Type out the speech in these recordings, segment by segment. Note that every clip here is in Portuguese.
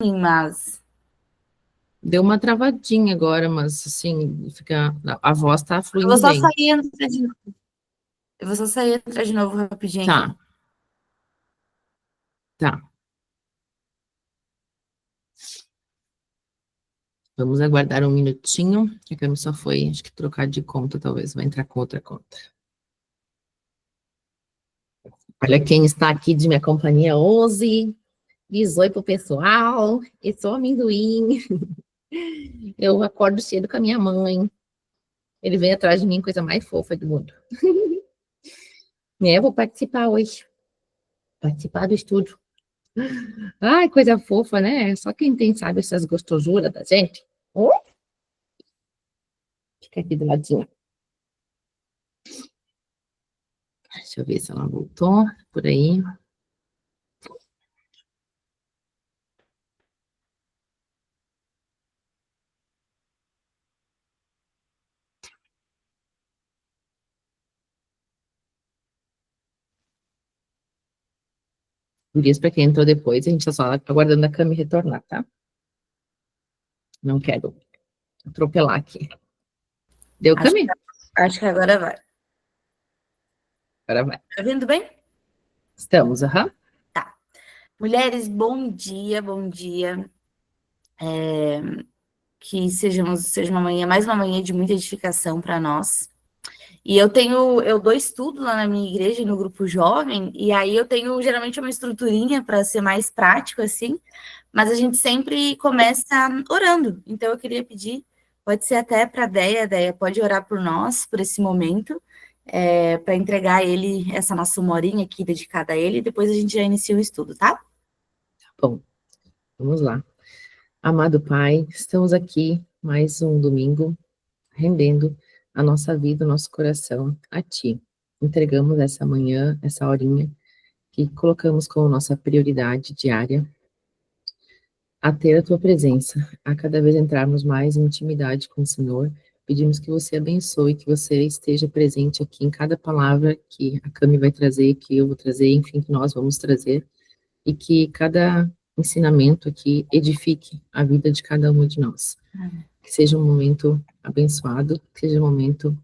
mas Deu uma travadinha agora, mas assim, fica, a voz tá eu vou fluindo só bem. sair e entrar de novo. Eu vou só sair e entrar de novo rapidinho aqui. Tá, tá. Vamos aguardar um minutinho, que a Cami só foi, acho que trocar de conta, talvez, vai entrar com outra conta. Olha quem está aqui de minha companhia hoje. Diz oi pro pessoal. Eu sou amendoim. Eu acordo cedo com a minha mãe. Ele vem atrás de mim, coisa mais fofa do mundo. Eu vou participar hoje. Participar do estudo. Ai, coisa fofa, né? Só quem tem sabe essas gostosuras da gente. Oh, fica aqui do ladinho. Deixa eu ver se ela voltou por aí. Por isso, para quem entrou depois, a gente está só aguardando a Cami retornar, tá? Não quero atropelar aqui. Deu, Acho, Cami? acho que agora vai. Agora vai. Tá vendo bem? Estamos, aham. Tá. Mulheres, bom dia, bom dia. Que seja uma manhã, mais uma manhã de muita edificação para nós. E eu dou estudo lá na minha igreja, no grupo jovem, e aí eu tenho geralmente uma estruturinha para ser mais prático, assim, mas a gente sempre começa orando. Então eu queria pedir, pode ser até para a Deia, pode orar por nós, por esse momento, para entregar a ele essa nossa uma horinha aqui dedicada a ele, e depois a gente já inicia o estudo, tá? Bom, vamos lá. Amado Pai, estamos aqui mais um domingo, rendendo a nossa vida, o nosso coração a Ti. Entregamos essa manhã, essa horinha, que colocamos como nossa prioridade diária, a ter a Tua presença, a cada vez entrarmos mais em intimidade com o Senhor. Pedimos que você abençoe, que você esteja presente aqui em cada palavra que a Cami vai trazer, que eu vou trazer, enfim, que nós vamos trazer, e que cada ensinamento aqui edifique a vida de cada um de nós. Que seja um momento abençoado, que seja um momento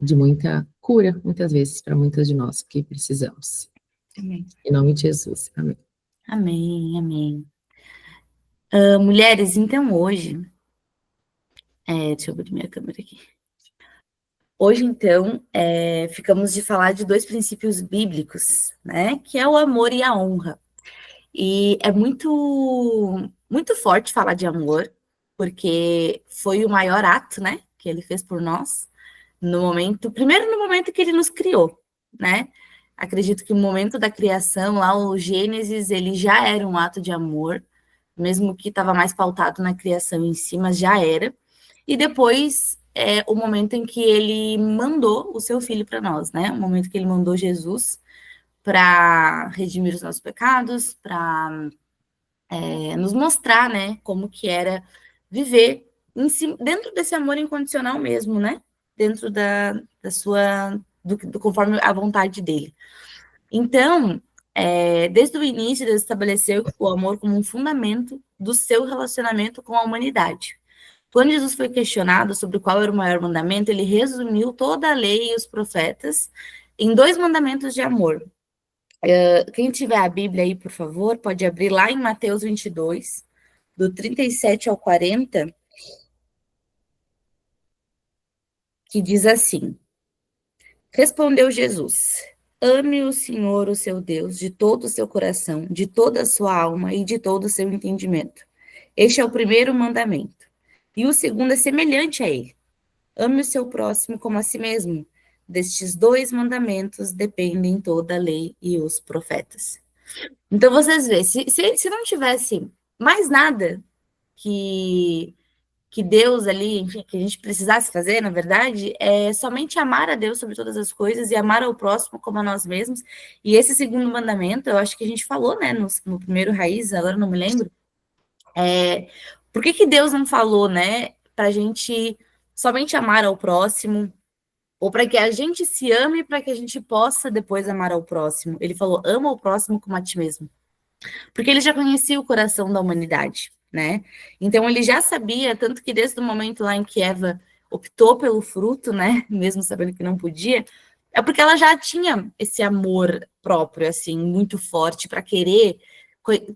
de muita cura, muitas vezes, para muitas de nós que precisamos. Amém. Em nome de Jesus. Amém. Amém, amém. Mulheres, então hoje, deixa eu abrir minha câmera aqui. Hoje, então, ficamos de falar de dois princípios bíblicos, né? Que é o amor e a honra. E é muito, muito forte falar de amor, porque foi o maior ato, né? Que ele fez por nós, no momento, primeiro no momento que ele nos criou, né? Acredito que o momento da criação, lá o Gênesis, ele já era um ato de amor, mesmo que estava mais pautado na criação em si, mas já era. E depois o momento em que ele mandou o seu filho para nós, né? O momento que ele mandou Jesus para redimir os nossos pecados, para nos mostrar, né, como que era viver dentro desse amor incondicional mesmo, né? Dentro da sua, do conforme a vontade dele. Então, desde o início, Deus estabeleceu o amor como um fundamento do seu relacionamento com a humanidade. Quando Jesus foi questionado sobre qual era o maior mandamento, ele resumiu toda a lei e os profetas em dois mandamentos de amor. Quem tiver a Bíblia aí, por favor, pode abrir lá em Mateus 22, do 37 ao 40, que diz assim: Respondeu Jesus: Ame o Senhor, o seu Deus, de todo o seu coração, de toda a sua alma e de todo o seu entendimento. Este é o primeiro mandamento. E o segundo é semelhante a ele: ame o seu próximo como a si mesmo. Destes dois mandamentos dependem toda a lei e os profetas. Então, vocês veem, se não tivesse mais nada que que Deus ali, enfim, que a gente precisasse fazer, na verdade, é somente amar a Deus sobre todas as coisas e amar ao próximo como a nós mesmos. E esse segundo mandamento, eu acho que a gente falou, né, no primeiro raiz, agora não me lembro. Por que Deus não falou, né, para a gente somente amar ao próximo, ou para que a gente se ame para que a gente possa depois amar ao próximo? Ele falou, ama o próximo como a ti mesmo. Porque ele já conhecia o coração da humanidade, né? Então ele já sabia, tanto que desde o momento lá em que Eva optou pelo fruto, né, mesmo sabendo que não podia, é porque ela já tinha esse amor próprio, assim, muito forte para querer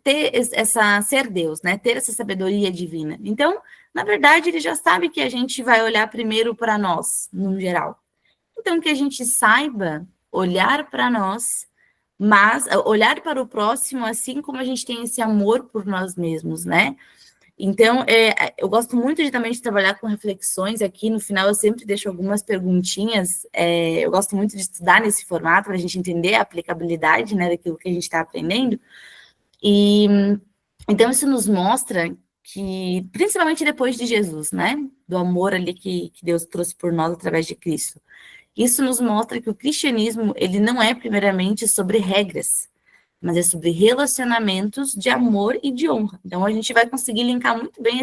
ter essa ser Deus, né? Ter essa sabedoria divina. Então, na verdade, ele já sabe que a gente vai olhar primeiro para nós, no geral. Então, que a gente saiba olhar para nós, mas olhar para o próximo, assim como a gente tem esse amor por nós mesmos, né? Então, eu gosto muito de também de trabalhar com reflexões aqui. No final, eu sempre deixo algumas perguntinhas. Eu gosto muito de estudar nesse formato para a gente entender a aplicabilidade, né, daquilo que a gente está aprendendo. E então isso nos mostra que, principalmente depois de Jesus, né, do amor ali que Deus trouxe por nós através de Cristo. Isso nos mostra que o cristianismo, ele não é primeiramente sobre regras, mas é sobre relacionamentos de amor e de honra. Então a gente vai conseguir linkar muito bem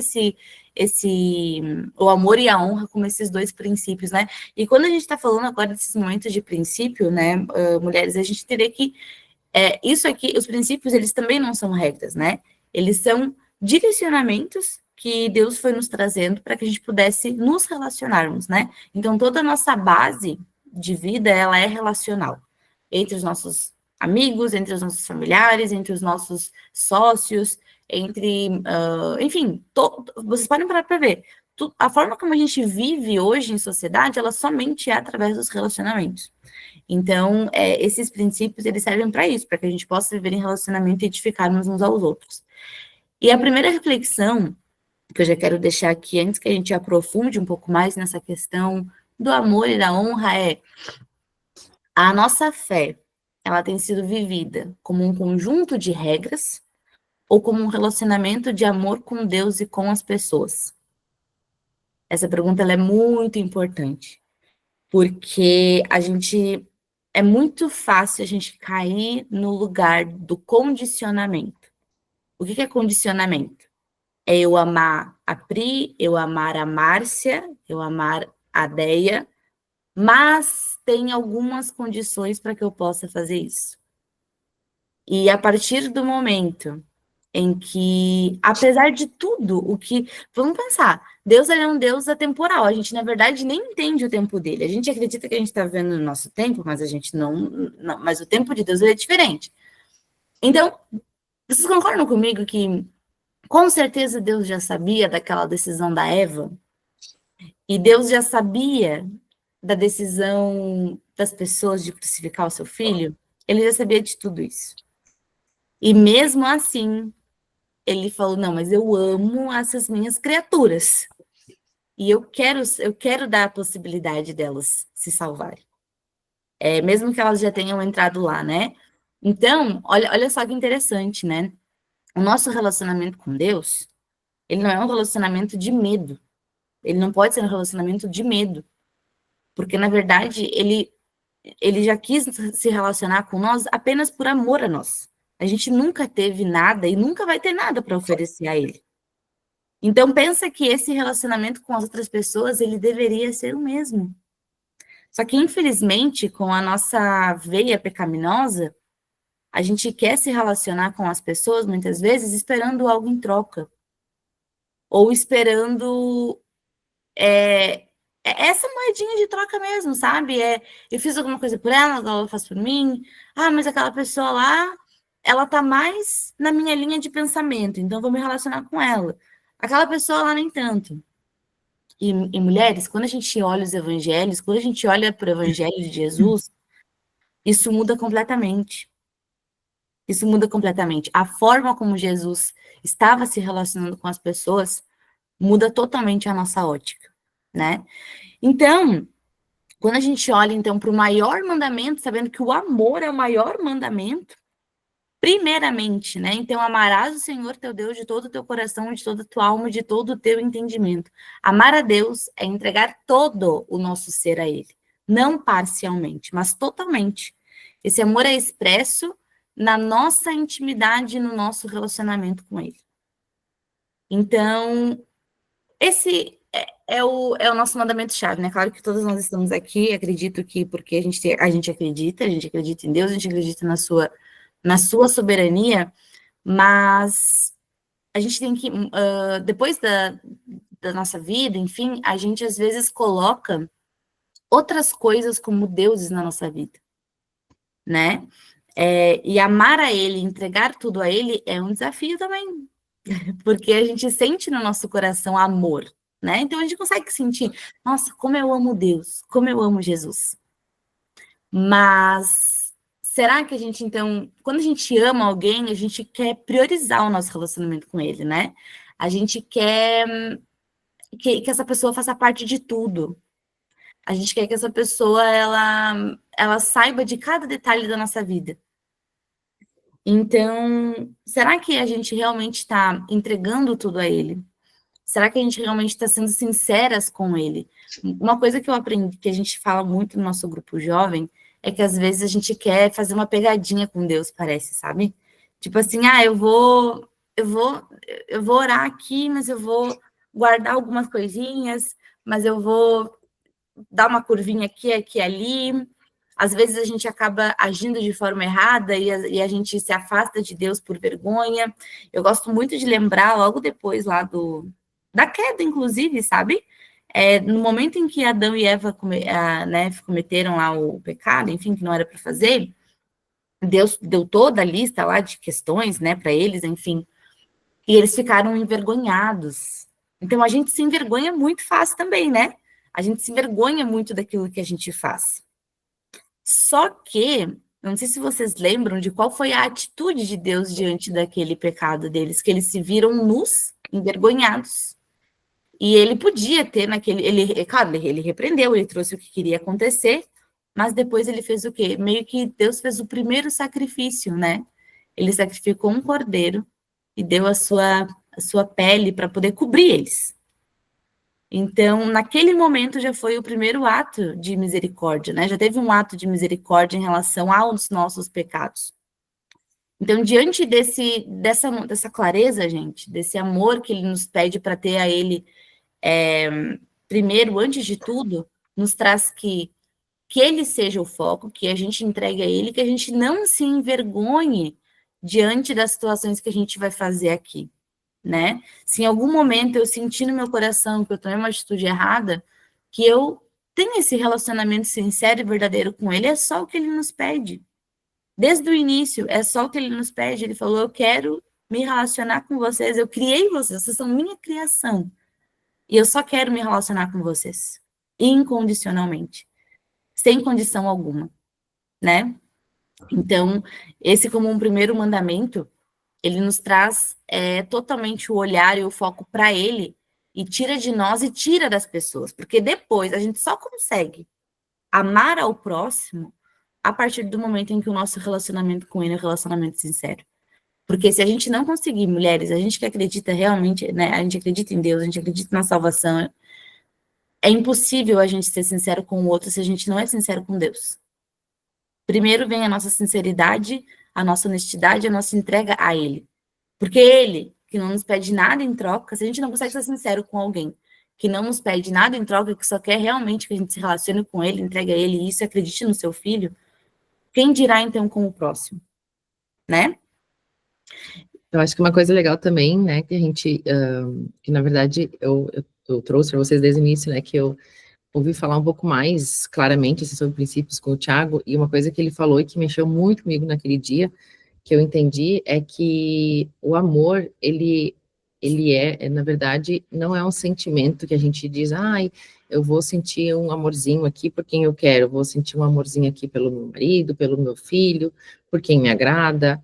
o amor e a honra como esses dois princípios, né? E quando a gente está falando agora desses momentos de princípio, né, mulheres, a gente teria que isso aqui, os princípios, eles também não são regras, né? Eles são direcionamentos que Deus foi nos trazendo para que a gente pudesse nos relacionarmos, né? Então, toda a nossa base de vida, ela é relacional. Entre os nossos amigos, entre os nossos familiares, entre os nossos sócios, enfim, vocês podem parar para ver. A forma como a gente vive hoje em sociedade, ela somente é através dos relacionamentos. Então, esses princípios, eles servem para isso, para que a gente possa viver em relacionamento e edificarmos uns aos outros. E a primeira reflexão que eu já quero deixar aqui, antes que a gente aprofunde um pouco mais nessa questão do amor e da honra, é a nossa fé, ela tem sido vivida como um conjunto de regras ou como um relacionamento de amor com Deus e com as pessoas? Essa pergunta ela é muito importante, porque é muito fácil a gente cair no lugar do condicionamento. O que é condicionamento? É eu amar a Pri, eu amar a Márcia, eu amar a Deia, mas tem algumas condições para que eu possa fazer isso. E a partir do momento em que, apesar de tudo, vamos pensar, Deus é um Deus atemporal, a gente, na verdade, nem entende o tempo dele. A gente acredita que a gente está vivendo no nosso tempo, mas a gente não, mas o tempo de Deus ele é diferente. Então, vocês concordam comigo que, com certeza, Deus já sabia daquela decisão da Eva? E Deus já sabia da decisão das pessoas de crucificar o seu filho? Ele já sabia de tudo isso. E mesmo assim, ele falou, não, mas eu amo essas minhas criaturas. E eu quero dar a possibilidade delas se salvarem. Mesmo que elas já tenham entrado lá, né? Então, olha só que interessante, né? O nosso relacionamento com Deus, ele não é um relacionamento de medo. Ele não pode ser um relacionamento de medo. Porque, na verdade, ele já quis se relacionar com nós apenas por amor a nós. A gente nunca teve nada e nunca vai ter nada para oferecer a ele. Então, pensa que esse relacionamento com as outras pessoas, ele deveria ser o mesmo. Só que, infelizmente, com a nossa veia pecaminosa, a gente quer se relacionar com as pessoas, muitas vezes, esperando algo em troca. Ou esperando essa moedinha de troca mesmo, sabe? Eu fiz alguma coisa por ela faz por mim. Ah, mas aquela pessoa lá, ela tá mais na minha linha de pensamento, então vou me relacionar com ela. Aquela pessoa lá nem tanto. E mulheres, quando a gente olha os evangelhos, quando a gente olha para o evangelho de Jesus, isso muda completamente. Isso muda completamente. A forma como Jesus estava se relacionando com as pessoas muda totalmente a nossa ótica, né? Então, quando a gente olha, então, para o maior mandamento, sabendo que o amor é o maior mandamento, primeiramente, né? Então, amarás o Senhor teu Deus de todo o teu coração, de toda a tua alma, de todo o teu entendimento. Amar a Deus é entregar todo o nosso ser a Ele, não parcialmente, mas totalmente. Esse amor é expresso na nossa intimidade, no nosso relacionamento com Ele. Então, esse é o nosso mandamento-chave, né? Claro que todas nós estamos aqui, acredito que porque a gente acredita em Deus, a gente acredita na sua soberania, Mas a gente tem que, depois da nossa vida, enfim, a gente às vezes coloca outras coisas como deuses na nossa vida, né? E amar a Ele, entregar tudo a Ele é um desafio também, porque a gente sente no nosso coração amor, né? Então a gente consegue sentir, nossa, como eu amo Deus, como eu amo Jesus. Mas será que a gente, então, quando a gente ama alguém, a gente quer priorizar o nosso relacionamento com ele, né? A gente quer que essa pessoa faça parte de tudo. A gente quer que essa pessoa, ela saiba de cada detalhe da nossa vida. Então, será que a gente realmente está entregando tudo a ele? Será que a gente realmente está sendo sinceras com ele? Uma coisa que eu aprendi, que a gente fala muito no nosso grupo jovem, é que às vezes a gente quer fazer uma pegadinha com Deus, parece, sabe? Tipo assim, eu vou orar aqui, mas eu vou guardar algumas coisinhas, mas eu vou dar uma curvinha aqui, aqui, ali. Às vezes a gente acaba agindo de forma errada e a gente se afasta de Deus por vergonha. Eu gosto muito de lembrar, logo depois lá da queda, inclusive, sabe? No momento em que Adão e Eva né, cometeram lá o pecado, enfim, que não era para fazer, Deus deu toda a lista lá de questões, né, para eles, enfim, e eles ficaram envergonhados. Então a gente se envergonha muito fácil também, né? A gente se envergonha muito daquilo que a gente faz. Só que, não sei se vocês lembram de qual foi a atitude de Deus diante daquele pecado deles, que eles se viram nus, envergonhados. E ele podia ter claro, ele repreendeu, ele trouxe o que queria acontecer, mas depois ele fez o quê? Meio que Deus fez o primeiro sacrifício, né? Ele sacrificou um cordeiro e deu a sua pele para poder cobrir eles. Então, naquele momento já foi o primeiro ato de misericórdia, né? Já teve um ato de misericórdia em relação aos nossos pecados. Então, diante dessa clareza, gente, desse amor que ele nos pede para ter a ele, primeiro, antes de tudo, nos traz que ele seja o foco, que a gente entregue a ele, que a gente não se envergonhe diante das situações que a gente vai fazer aqui, né? Se em algum momento eu sentir no meu coração que eu tomei uma atitude errada, que eu tenha esse relacionamento sincero e verdadeiro com ele, é só o que ele nos pede. Desde o início, é só o que ele nos pede. Ele falou, eu quero me relacionar com vocês, eu criei vocês são minha criação. E eu só quero me relacionar com vocês, incondicionalmente, sem condição alguma, né? Então, esse como um primeiro mandamento, ele nos traz totalmente o olhar e o foco para ele e tira de nós e tira das pessoas, porque depois a gente só consegue amar ao próximo a partir do momento em que o nosso relacionamento com ele é um relacionamento sincero. Porque se a gente não conseguir, mulheres, a gente que acredita realmente, né, a gente acredita em Deus, a gente acredita na salvação, é impossível a gente ser sincero com o outro se a gente não é sincero com Deus. Primeiro vem a nossa sinceridade, a nossa honestidade, a nossa entrega a Ele. Porque Ele, que não nos pede nada em troca, se a gente não consegue ser sincero com alguém que não nos pede nada em troca, que só quer realmente que a gente se relacione com Ele, entregue a Ele isso, acredite no seu filho, quem dirá então com o próximo, né? Eu acho que uma coisa legal também, né, que a gente, que na verdade eu trouxe para vocês desde o início, né, que eu ouvi falar um pouco mais claramente assim, sobre princípios com o Thiago, e uma coisa que ele falou e que mexeu muito comigo naquele dia, que eu entendi, é que o amor, ele na verdade, não é um sentimento que a gente diz, ai, eu vou sentir um amorzinho aqui por quem eu quero, eu vou sentir um amorzinho aqui pelo meu marido, pelo meu filho, por quem me agrada.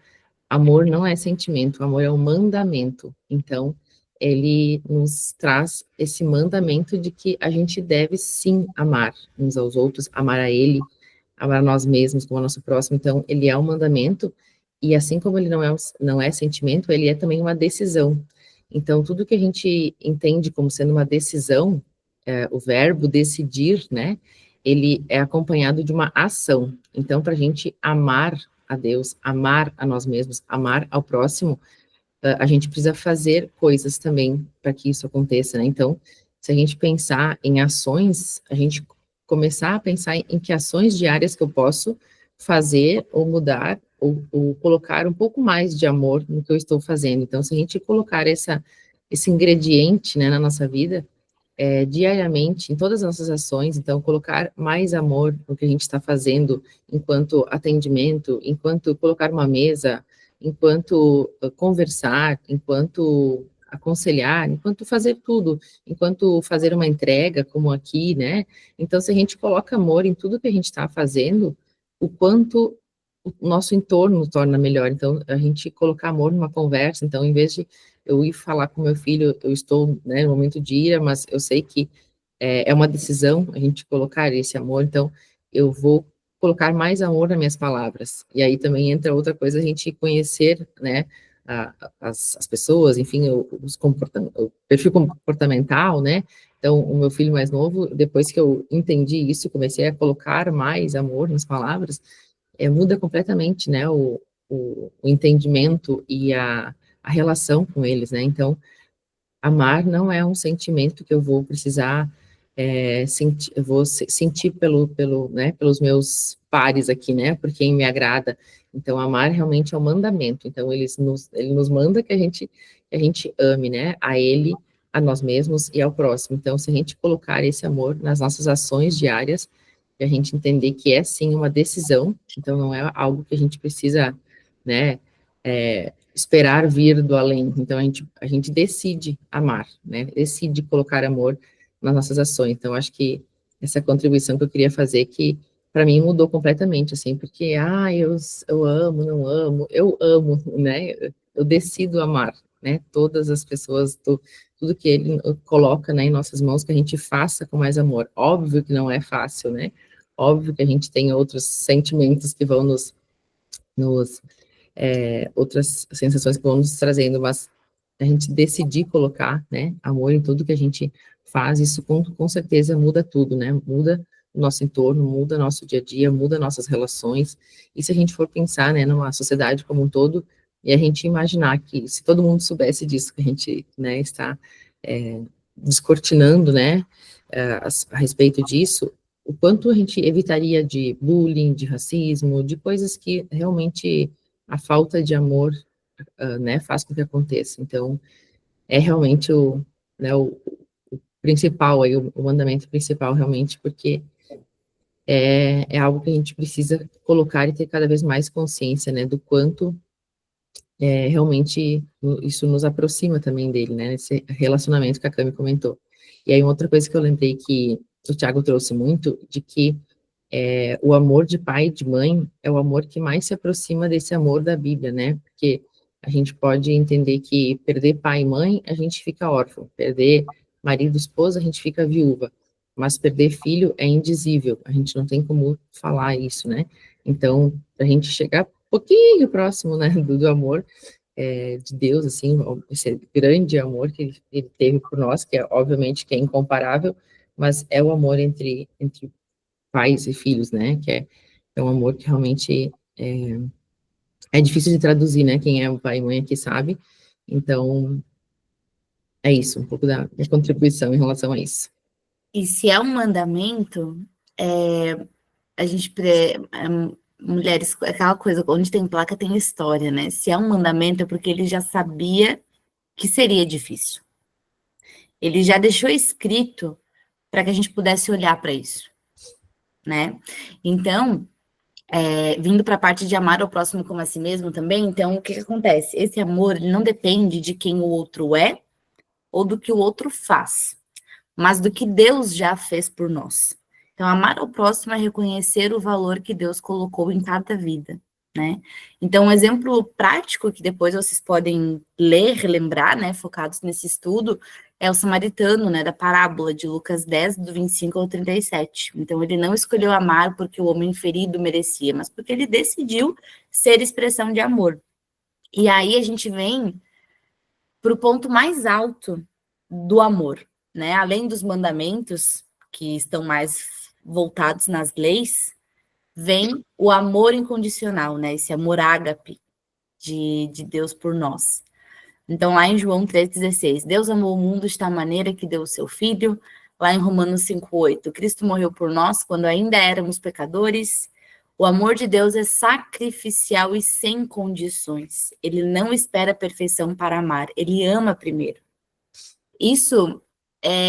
Amor não é sentimento, amor é um mandamento. Então, ele nos traz esse mandamento de que a gente deve sim amar uns aos outros, amar a ele, amar a nós mesmos como a nosso próximo. Então, ele é um mandamento, e assim como ele não é sentimento, ele é também uma decisão. Então, tudo que a gente entende como sendo uma decisão, o verbo decidir, né, ele é acompanhado de uma ação. Então, para a gente amar a Deus, amar a nós mesmos, amar ao próximo, a gente precisa fazer coisas também para que isso aconteça, né? Então, se a gente pensar em ações, a gente começar a pensar em que ações diárias que eu posso fazer ou mudar ou colocar um pouco mais de amor no que eu estou fazendo. Então, se a gente colocar esse ingrediente, né, na nossa vida, diariamente, em todas as nossas ações, então, colocar mais amor no que a gente está fazendo, enquanto atendimento, enquanto colocar uma mesa, enquanto conversar, enquanto aconselhar, enquanto fazer tudo, enquanto fazer uma entrega, como aqui, né? Então, se a gente coloca amor em tudo que a gente está fazendo, o quanto o nosso entorno torna melhor. Então, a gente colocar amor numa conversa, então, em vez de eu ir falar com meu filho, eu estou, né, no momento de ira, mas eu sei que é uma decisão a gente colocar esse amor, então eu vou colocar mais amor nas minhas palavras. E aí também entra outra coisa, a gente conhecer, né, as pessoas, enfim, o perfil comportamental, né, então o meu filho mais novo, depois que eu entendi isso, comecei a colocar mais amor nas palavras, muda completamente, né, o entendimento e a relação com eles, né? Então, amar não é um sentimento que eu vou precisar sentir, eu vou sentir né, pelos meus pares aqui, né? Por quem me agrada. Então, amar realmente é um mandamento. Então, ele nos manda que a gente ame, né? A ele, a nós mesmos e ao próximo. Então, se a gente colocar esse amor nas nossas ações diárias, e a gente entender que é sim uma decisão, então não é algo que a gente precisa, né? Esperar vir do além. Então, a gente decide amar, né? Decide colocar amor nas nossas ações. Então, acho que essa contribuição que eu queria fazer, que para mim mudou completamente, assim, porque, eu amo, não amo, eu amo, né? Eu decido amar, né? Todas as pessoas, tudo que ele coloca, né, em nossas mãos, que a gente faça com mais amor. Óbvio que não é fácil, né? Óbvio que a gente tem outros sentimentos que vão nos outras sensações que vão nos trazendo, mas a gente decidir colocar, né, amor em tudo que a gente faz, isso com certeza muda tudo, né, muda o nosso entorno, muda nosso dia a dia, muda nossas relações, e se a gente for pensar, né, numa sociedade como um todo, e a gente imaginar que se todo mundo soubesse disso, que a gente, né, está descortinando, né, a respeito disso, o quanto a gente evitaria de bullying, de racismo, de coisas que realmente a falta de amor, né, faz com que aconteça. Então, é realmente né, o principal, aí, o mandamento principal, realmente, porque é algo que a gente precisa colocar e ter cada vez mais consciência, né, do quanto realmente isso nos aproxima também dele, né, esse relacionamento que a Cami comentou. E aí, uma outra coisa que eu lembrei que o Tiago trouxe muito, de que o amor de pai e de mãe é o amor que mais se aproxima desse amor da Bíblia, né? Porque a gente pode entender que perder pai e mãe, a gente fica órfão, perder marido e esposa, a gente fica viúva, mas perder filho é indizível, a gente não tem como falar isso, né? Então, a gente chegar um pouquinho próximo, né, do amor de Deus, assim, esse grande amor que ele teve por nós, que é, obviamente, que é incomparável, mas é o amor entre pais e filhos, né? Que é um amor que realmente é difícil de traduzir, né? Quem é o pai e mãe aqui sabe. Então, é isso, um pouco da minha contribuição em relação a isso. E se é um mandamento, a gente, mulheres, aquela coisa, onde tem placa tem história, né? Se é um mandamento é porque ele já sabia que seria difícil. Ele já deixou escrito para que a gente pudesse olhar para isso, né? Então, vindo para a parte de amar o próximo como a si mesmo também, então o que acontece? Esse amor ele não depende de quem o outro é ou do que o outro faz, mas do que Deus já fez por nós. Então, amar ao próximo é reconhecer o valor que Deus colocou em cada vida, né? Então, um exemplo prático que depois vocês podem ler, relembrar, né, focados nesse estudo, é o samaritano, né, da parábola de Lucas 10, do 25 ao 37. Então, ele não escolheu amar porque o homem ferido merecia, mas porque ele decidiu ser expressão de amor. E aí a gente vem para o ponto mais alto do amor, né? Além dos mandamentos, que estão mais voltados nas leis, vem o amor incondicional, né? Esse amor ágape de Deus por nós. Então, lá em João 3,16, Deus amou o mundo de tal maneira que deu o seu Filho. Lá em Romanos 5,8, Cristo morreu por nós quando ainda éramos pecadores. O amor de Deus é sacrificial e sem condições. Ele não espera a perfeição para amar, ele ama primeiro. Isso,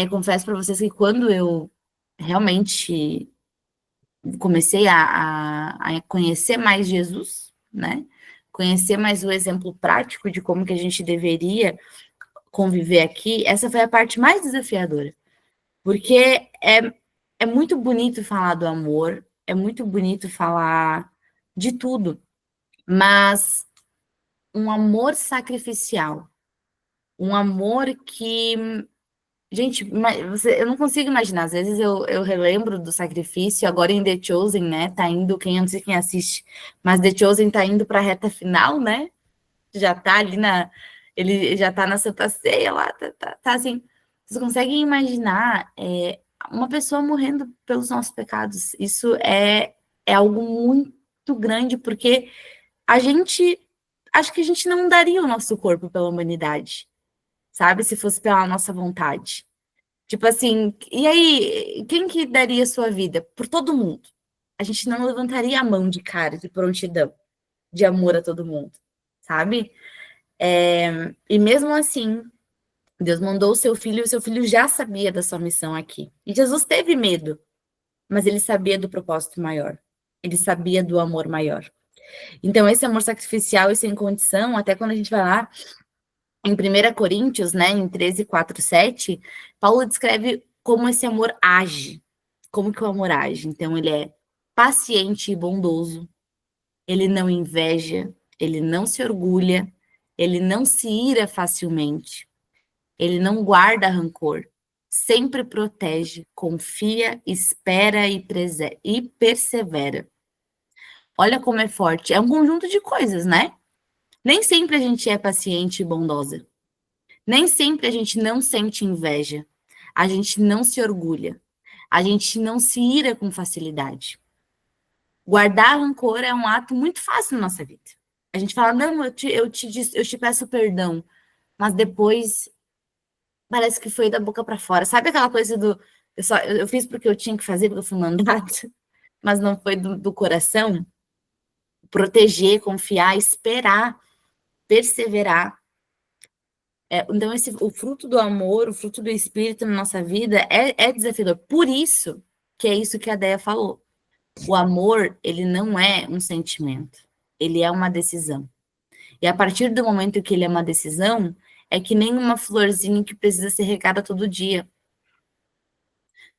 confesso para vocês que quando eu realmente comecei a conhecer mais Jesus, né? Conhecer mais o exemplo prático de como que a gente deveria conviver aqui, essa foi a parte mais desafiadora. Porque é muito bonito falar do amor, é muito bonito falar de tudo, mas um amor sacrificial, um amor que, gente, eu não consigo imaginar, às vezes eu relembro do sacrifício, agora em The Chosen, né, tá indo, eu não sei quem assiste, mas The Chosen tá indo pra reta final, né, já tá ali ele já tá na Santa Ceia lá, tá assim, vocês conseguem imaginar uma pessoa morrendo pelos nossos pecados? Isso é algo muito grande, porque acho que a gente não daria o nosso corpo pela humanidade, sabe? Se fosse pela nossa vontade. Tipo assim, e aí, quem que daria a sua vida? Por todo mundo. A gente não levantaria a mão de cara, de prontidão, de amor a todo mundo, sabe? E mesmo assim, Deus mandou o seu filho e o seu filho já sabia da sua missão aqui. E Jesus teve medo, mas ele sabia do propósito maior. Ele sabia do amor maior. Então, esse amor sacrificial e sem condição, até quando a gente vai lá em 1 Coríntios, né, em 13, 4, 7, Paulo descreve como esse amor age. Como que o amor age? Então, ele é paciente e bondoso, ele não inveja, ele não se orgulha, ele não se ira facilmente, ele não guarda rancor, sempre protege, confia, espera e persevera. Olha como é forte. É um conjunto de coisas, né? Nem sempre a gente é paciente e bondosa. Nem sempre a gente não sente inveja. A gente não se orgulha. A gente não se ira com facilidade. Guardar rancor é um ato muito fácil na nossa vida. A gente fala, não, eu te peço perdão. Mas depois parece que foi da boca para fora. Sabe aquela coisa do. Eu fiz porque eu tinha que fazer, porque eu fui mandada, mas não foi do coração? Proteger, confiar, esperar, perseverar. Então, o fruto do amor, o fruto do espírito na nossa vida é desafiador. Por isso que é isso que a Déia falou. O amor, ele não é um sentimento, ele é uma decisão. E a partir do momento que ele é uma decisão, é que nem uma florzinha que precisa ser regada todo dia.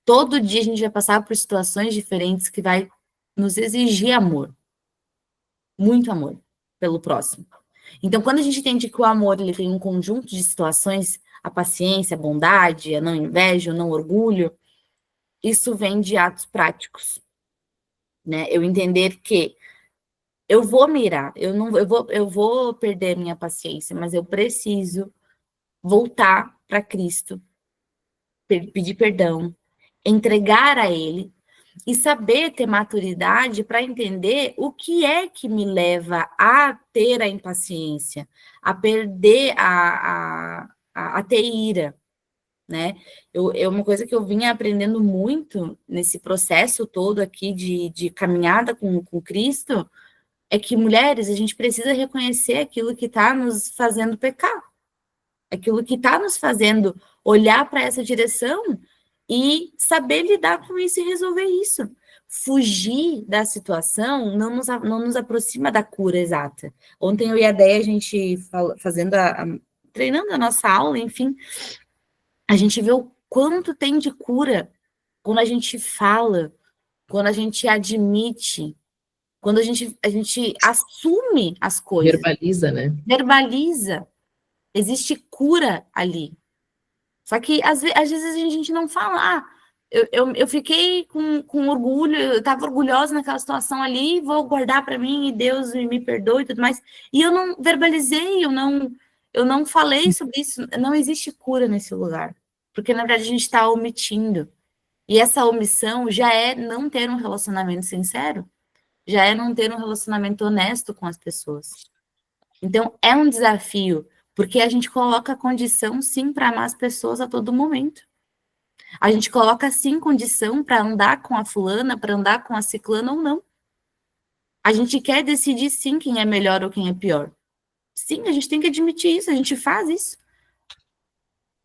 Todo dia a gente vai passar por situações diferentes que vai nos exigir amor. Muito amor pelo próximo. Então, quando a gente entende que o amor ele tem um conjunto de situações, a paciência, a bondade, a não inveja, o não orgulho, isso vem de atos práticos, né? Eu entender que eu vou mirar, eu vou perder minha paciência, mas eu preciso voltar para Cristo, pedir perdão, entregar a Ele e saber ter maturidade para entender o que é que me leva a ter a impaciência, a perder a ter ira, né? É uma coisa que eu vinha aprendendo muito nesse processo todo aqui de caminhada com Cristo, é que, mulheres, a gente precisa reconhecer aquilo que está nos fazendo pecar, aquilo que está nos fazendo olhar para essa direção e saber lidar com isso e resolver isso. Fugir da situação não nos aproxima da cura exata. Ontem eu e a Déia, a gente fazendo treinando a nossa aula, enfim, a gente vê o quanto tem de cura quando a gente fala, quando a gente admite, quando a gente assume as coisas, Verbaliza, né? verbaliza. Existe cura ali. Só que às vezes a gente não fala, eu fiquei com orgulho, eu estava orgulhosa naquela situação ali, vou guardar para mim e Deus me perdoe e tudo mais. E eu não verbalizei, eu não falei sobre isso. Não existe cura nesse lugar. Porque, na verdade, a gente está omitindo. E essa omissão já é não ter um relacionamento sincero, já é não ter um relacionamento honesto com as pessoas. Então, é um desafio, porque a gente coloca condição, sim, para amar as pessoas a todo momento. A gente coloca, sim, condição para andar com a fulana, para andar com a ciclana ou não. A gente quer decidir, sim, quem é melhor ou quem é pior. Sim, a gente tem que admitir isso, a gente faz isso.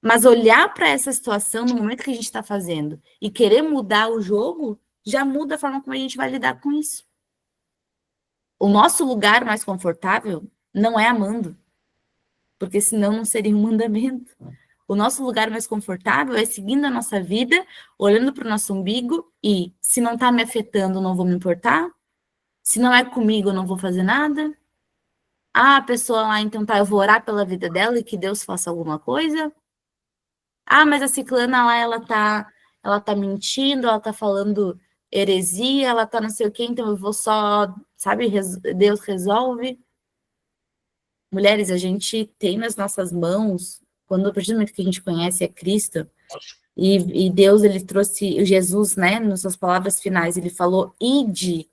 Mas olhar para essa situação no momento que a gente está fazendo e querer mudar o jogo, já muda a forma como a gente vai lidar com isso. O nosso lugar mais confortável não é amando, porque senão não seria um mandamento. O nosso lugar mais confortável é seguindo a nossa vida, olhando para o nosso umbigo e, se não está me afetando, não vou me importar. Se não é comigo, eu não vou fazer nada. Ah, a pessoa lá, então tá, eu vou orar pela vida dela e que Deus faça alguma coisa. Ah, mas a ciclana lá, ela tá mentindo, ela tá falando heresia, ela tá não sei o quê, então eu vou só, sabe, Deus resolve. Mulheres, a gente tem nas nossas mãos, quando a partir do momento que a gente conhece é Cristo, e Deus, ele trouxe Jesus, né, nas suas palavras finais, ele falou, ide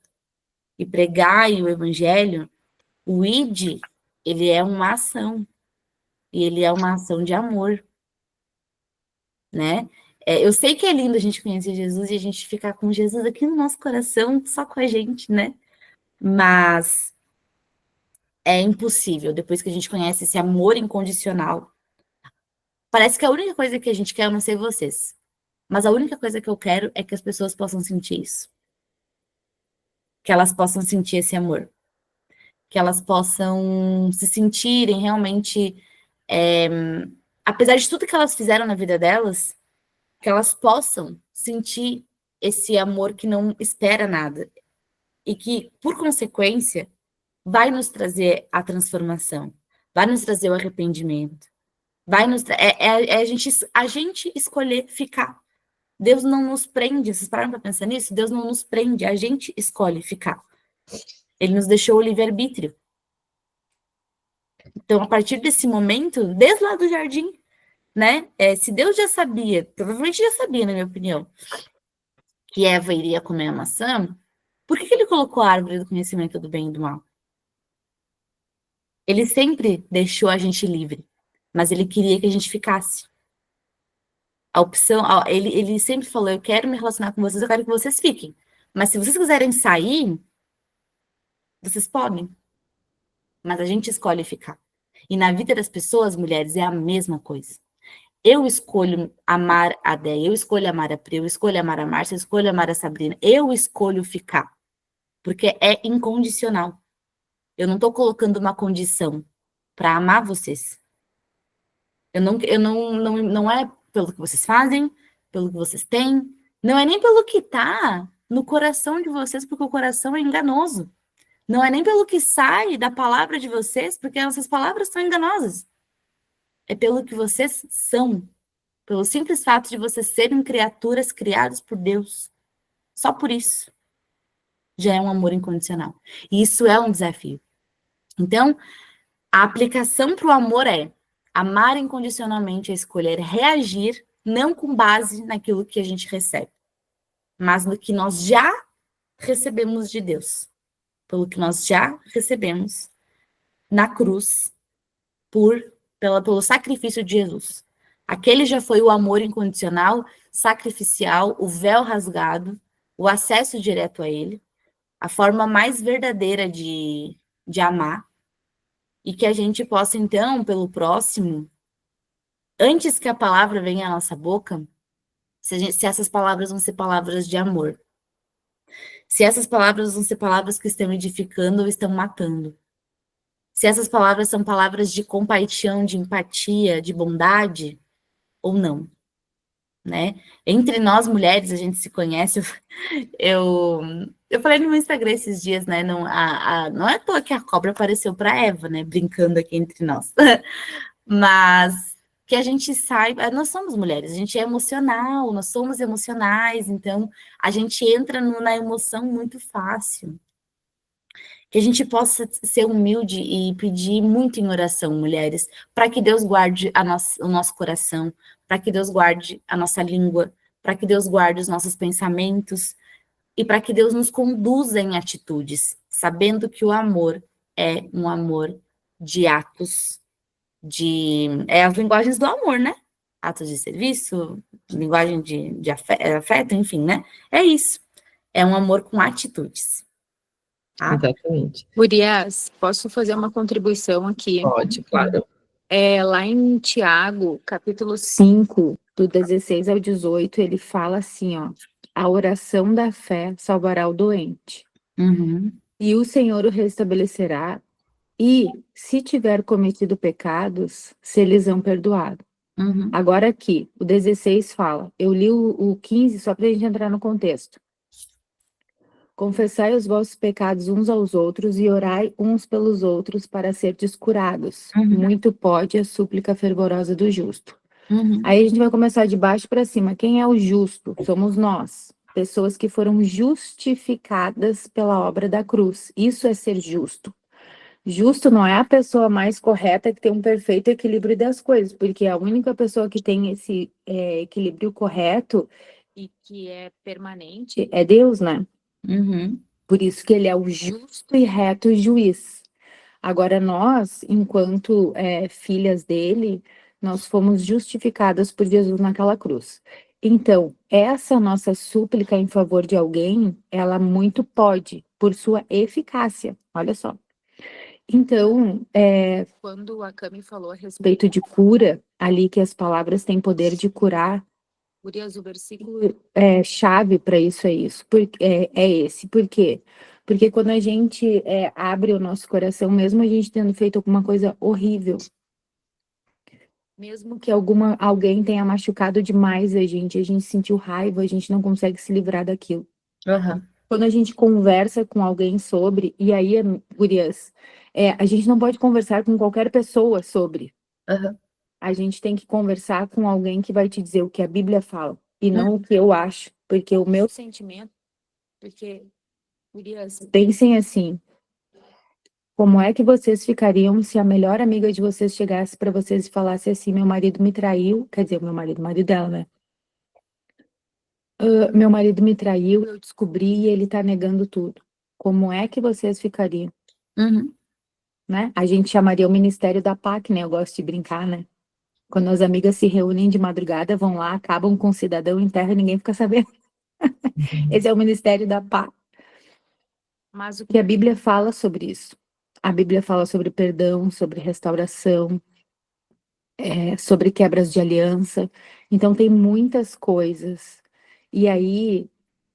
e pregai o evangelho. O ide, ele é uma ação, e ele é uma ação de amor, né? Eu sei que é lindo a gente conhecer Jesus e a gente ficar com Jesus aqui no nosso coração, só com a gente, né? Mas é impossível, depois que a gente conhece esse amor incondicional. Parece que a única coisa que a gente quer, eu não sei vocês, mas a única coisa que eu quero é que as pessoas possam sentir isso. Que elas possam sentir esse amor. Que elas possam se sentirem realmente, apesar de tudo que elas fizeram na vida delas, que elas possam sentir esse amor que não espera nada e que, por consequência, vai nos trazer a transformação, vai nos trazer o arrependimento, vai nos a gente escolher ficar. Deus não nos prende, vocês pararam para pensar nisso? Deus não nos prende, a gente escolhe ficar. Ele nos deixou o livre-arbítrio. Então, a partir desse momento, desde lá do jardim, né? Se Deus já sabia, provavelmente já sabia, na minha opinião, que Eva iria comer a maçã, por que ele colocou a árvore do conhecimento do bem e do mal? Ele sempre deixou a gente livre, mas ele queria que a gente ficasse. A opção, ele sempre falou, eu quero me relacionar com vocês, eu quero que vocês fiquem. Mas se vocês quiserem sair, vocês podem. Mas a gente escolhe ficar. E na vida das pessoas, mulheres, é a mesma coisa. Eu escolho amar a Déia, eu escolho amar a Pri, eu escolho amar a Márcia, eu escolho amar a Sabrina. Eu escolho ficar. Porque é incondicional. Eu não estou colocando uma condição para amar vocês. Não é pelo que vocês fazem, pelo que vocês têm, não é nem pelo que está no coração de vocês, porque o coração é enganoso. Não é nem pelo que sai da palavra de vocês, porque essas palavras são enganosas. É pelo que vocês são, pelo simples fato de vocês serem criaturas criadas por Deus. Só por isso já é um amor incondicional. E isso é um desafio. Então, a aplicação para o amor é amar incondicionalmente, é escolher reagir, não com base naquilo que a gente recebe, mas no que nós já recebemos de Deus, pelo que nós já recebemos na cruz, pelo sacrifício de Jesus. Aquele já foi o amor incondicional, sacrificial, o véu rasgado, o acesso direto a ele, a forma mais verdadeira de amar, e que a gente possa, então, pelo próximo, antes que a palavra venha à nossa boca, se essas palavras vão ser palavras de amor. Se essas palavras vão ser palavras que estão edificando ou estão matando. Se essas palavras são palavras de compaixão, de empatia, de bondade, ou não, né? Entre nós mulheres, a gente se conhece. Eu falei no meu Instagram esses dias, né? Não é à toa que a cobra apareceu para Eva, né? Brincando aqui entre nós. Mas que a gente saiba, nós somos mulheres, a gente é emocional, nós somos emocionais, então a gente entra na emoção muito fácil. Que a gente possa ser humilde e pedir muito em oração, mulheres, para que Deus guarde o nosso coração, para que Deus guarde a nossa língua, para que Deus guarde os nossos pensamentos e para que Deus nos conduza em atitudes, sabendo que o amor é um amor de atos, as linguagens do amor, né? Atos de serviço, linguagem de afeto, enfim, né? É isso. É um amor com atitudes. tá? Exatamente. Gurias, posso fazer uma contribuição aqui? Pode, claro. Lá em Tiago, capítulo 5, do 16 ao 18, ele fala assim, ó, a oração da fé salvará o doente, Uhum, e o Senhor o restabelecerá, e se tiver cometido pecados, se lhes são perdoados. uhum, Agora aqui, o 16 fala, eu li o 15 só para a gente entrar no contexto. Confessai os vossos pecados uns aos outros e orai uns pelos outros para serdes curados. uhum, Muito pode a súplica fervorosa do justo. uhum, Aí a gente vai começar de baixo para cima. Quem é o justo? Somos nós, pessoas que foram justificadas pela obra da cruz. Isso é ser justo. Justo não é a pessoa mais correta que tem um perfeito equilíbrio das coisas, porque a única pessoa que tem esse equilíbrio correto e que é permanente é Deus, né? uhum, Por isso que ele é o justo e reto juiz. Agora, nós, enquanto filhas dele, nós fomos justificadas por Jesus naquela cruz. Então, essa nossa súplica em favor de alguém, ela muito pode, por sua eficácia. Olha só. Então, quando a Cami falou a respeito de cura, ali que as palavras têm poder de curar, Gurias, o versículo chave para isso é isso, é esse. Por quê? Porque quando a gente abre o nosso coração, mesmo a gente tendo feito alguma coisa horrível, mesmo que alguém tenha machucado demais a gente sentiu raiva, a gente não consegue se livrar daquilo. uhum, Quando a gente conversa com alguém sobre, e aí, gurias, a gente não pode conversar com qualquer pessoa sobre. uhum, A gente tem que conversar com alguém que vai te dizer o que a Bíblia fala, e não o que eu acho, porque o meu sentimento, porque, gurias, pensem assim, como é que vocês ficariam se a melhor amiga de vocês chegasse para vocês e falasse assim, meu marido me traiu, quer dizer, o marido dela, né? Meu marido me traiu, eu descobri e ele tá negando tudo. Como é que vocês ficariam, uhum. né? A gente chamaria o Ministério da PAC, né? Eu gosto de brincar, né? Quando as amigas se reúnem de madrugada, vão lá, acabam com o cidadão em terra e ninguém fica sabendo. Esse é o Ministério da Paz. Mas o que a Bíblia fala sobre isso? A Bíblia fala sobre perdão, sobre restauração, sobre quebras de aliança. Então, tem muitas coisas. E aí,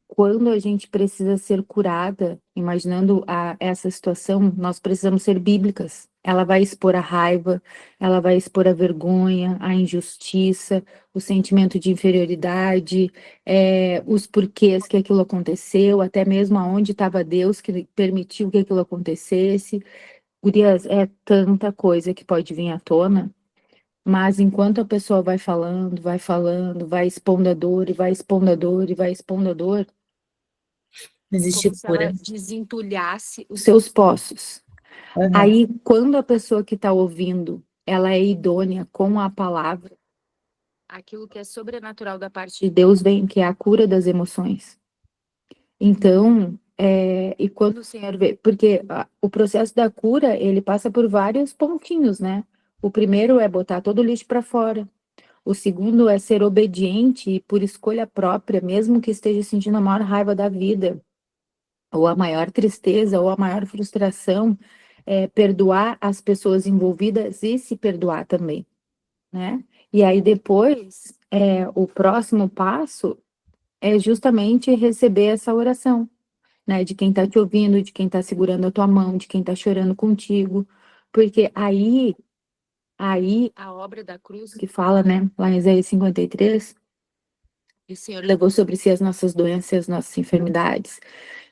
quando a gente precisa ser curada, imaginando essa situação, nós precisamos ser bíblicas. Ela vai expor a raiva, ela vai expor a vergonha, a injustiça, o sentimento de inferioridade, os porquês que aquilo aconteceu, até mesmo aonde estava Deus que permitiu que aquilo acontecesse. Gurias, é tanta coisa que pode vir à tona, mas enquanto a pessoa vai falando, vai expondo a dor, e vai expondo a dor, e vai expondo a dor, Existe como se ela cura. desentulhasse os seus poços. Uhum, Aí, quando a pessoa que está ouvindo, ela é idônea com a palavra, aquilo que é sobrenatural da parte de Deus vem, que é a cura das emoções. Então, e quando o Senhor vê, porque o processo da cura, ele passa por vários pontinhos, né? O primeiro é botar todo o lixo para fora. O segundo é ser obediente e por escolha própria, mesmo que esteja sentindo a maior raiva da vida, ou a maior tristeza, ou a maior frustração, perdoar as pessoas envolvidas e se perdoar também, né? E aí depois, o próximo passo é justamente receber essa oração, né? De quem está te ouvindo, de quem está segurando a tua mão, de quem está chorando contigo, porque aí a obra da cruz que fala, né, lá em Isaías 53, o Senhor levou sobre si as nossas doenças, as nossas enfermidades.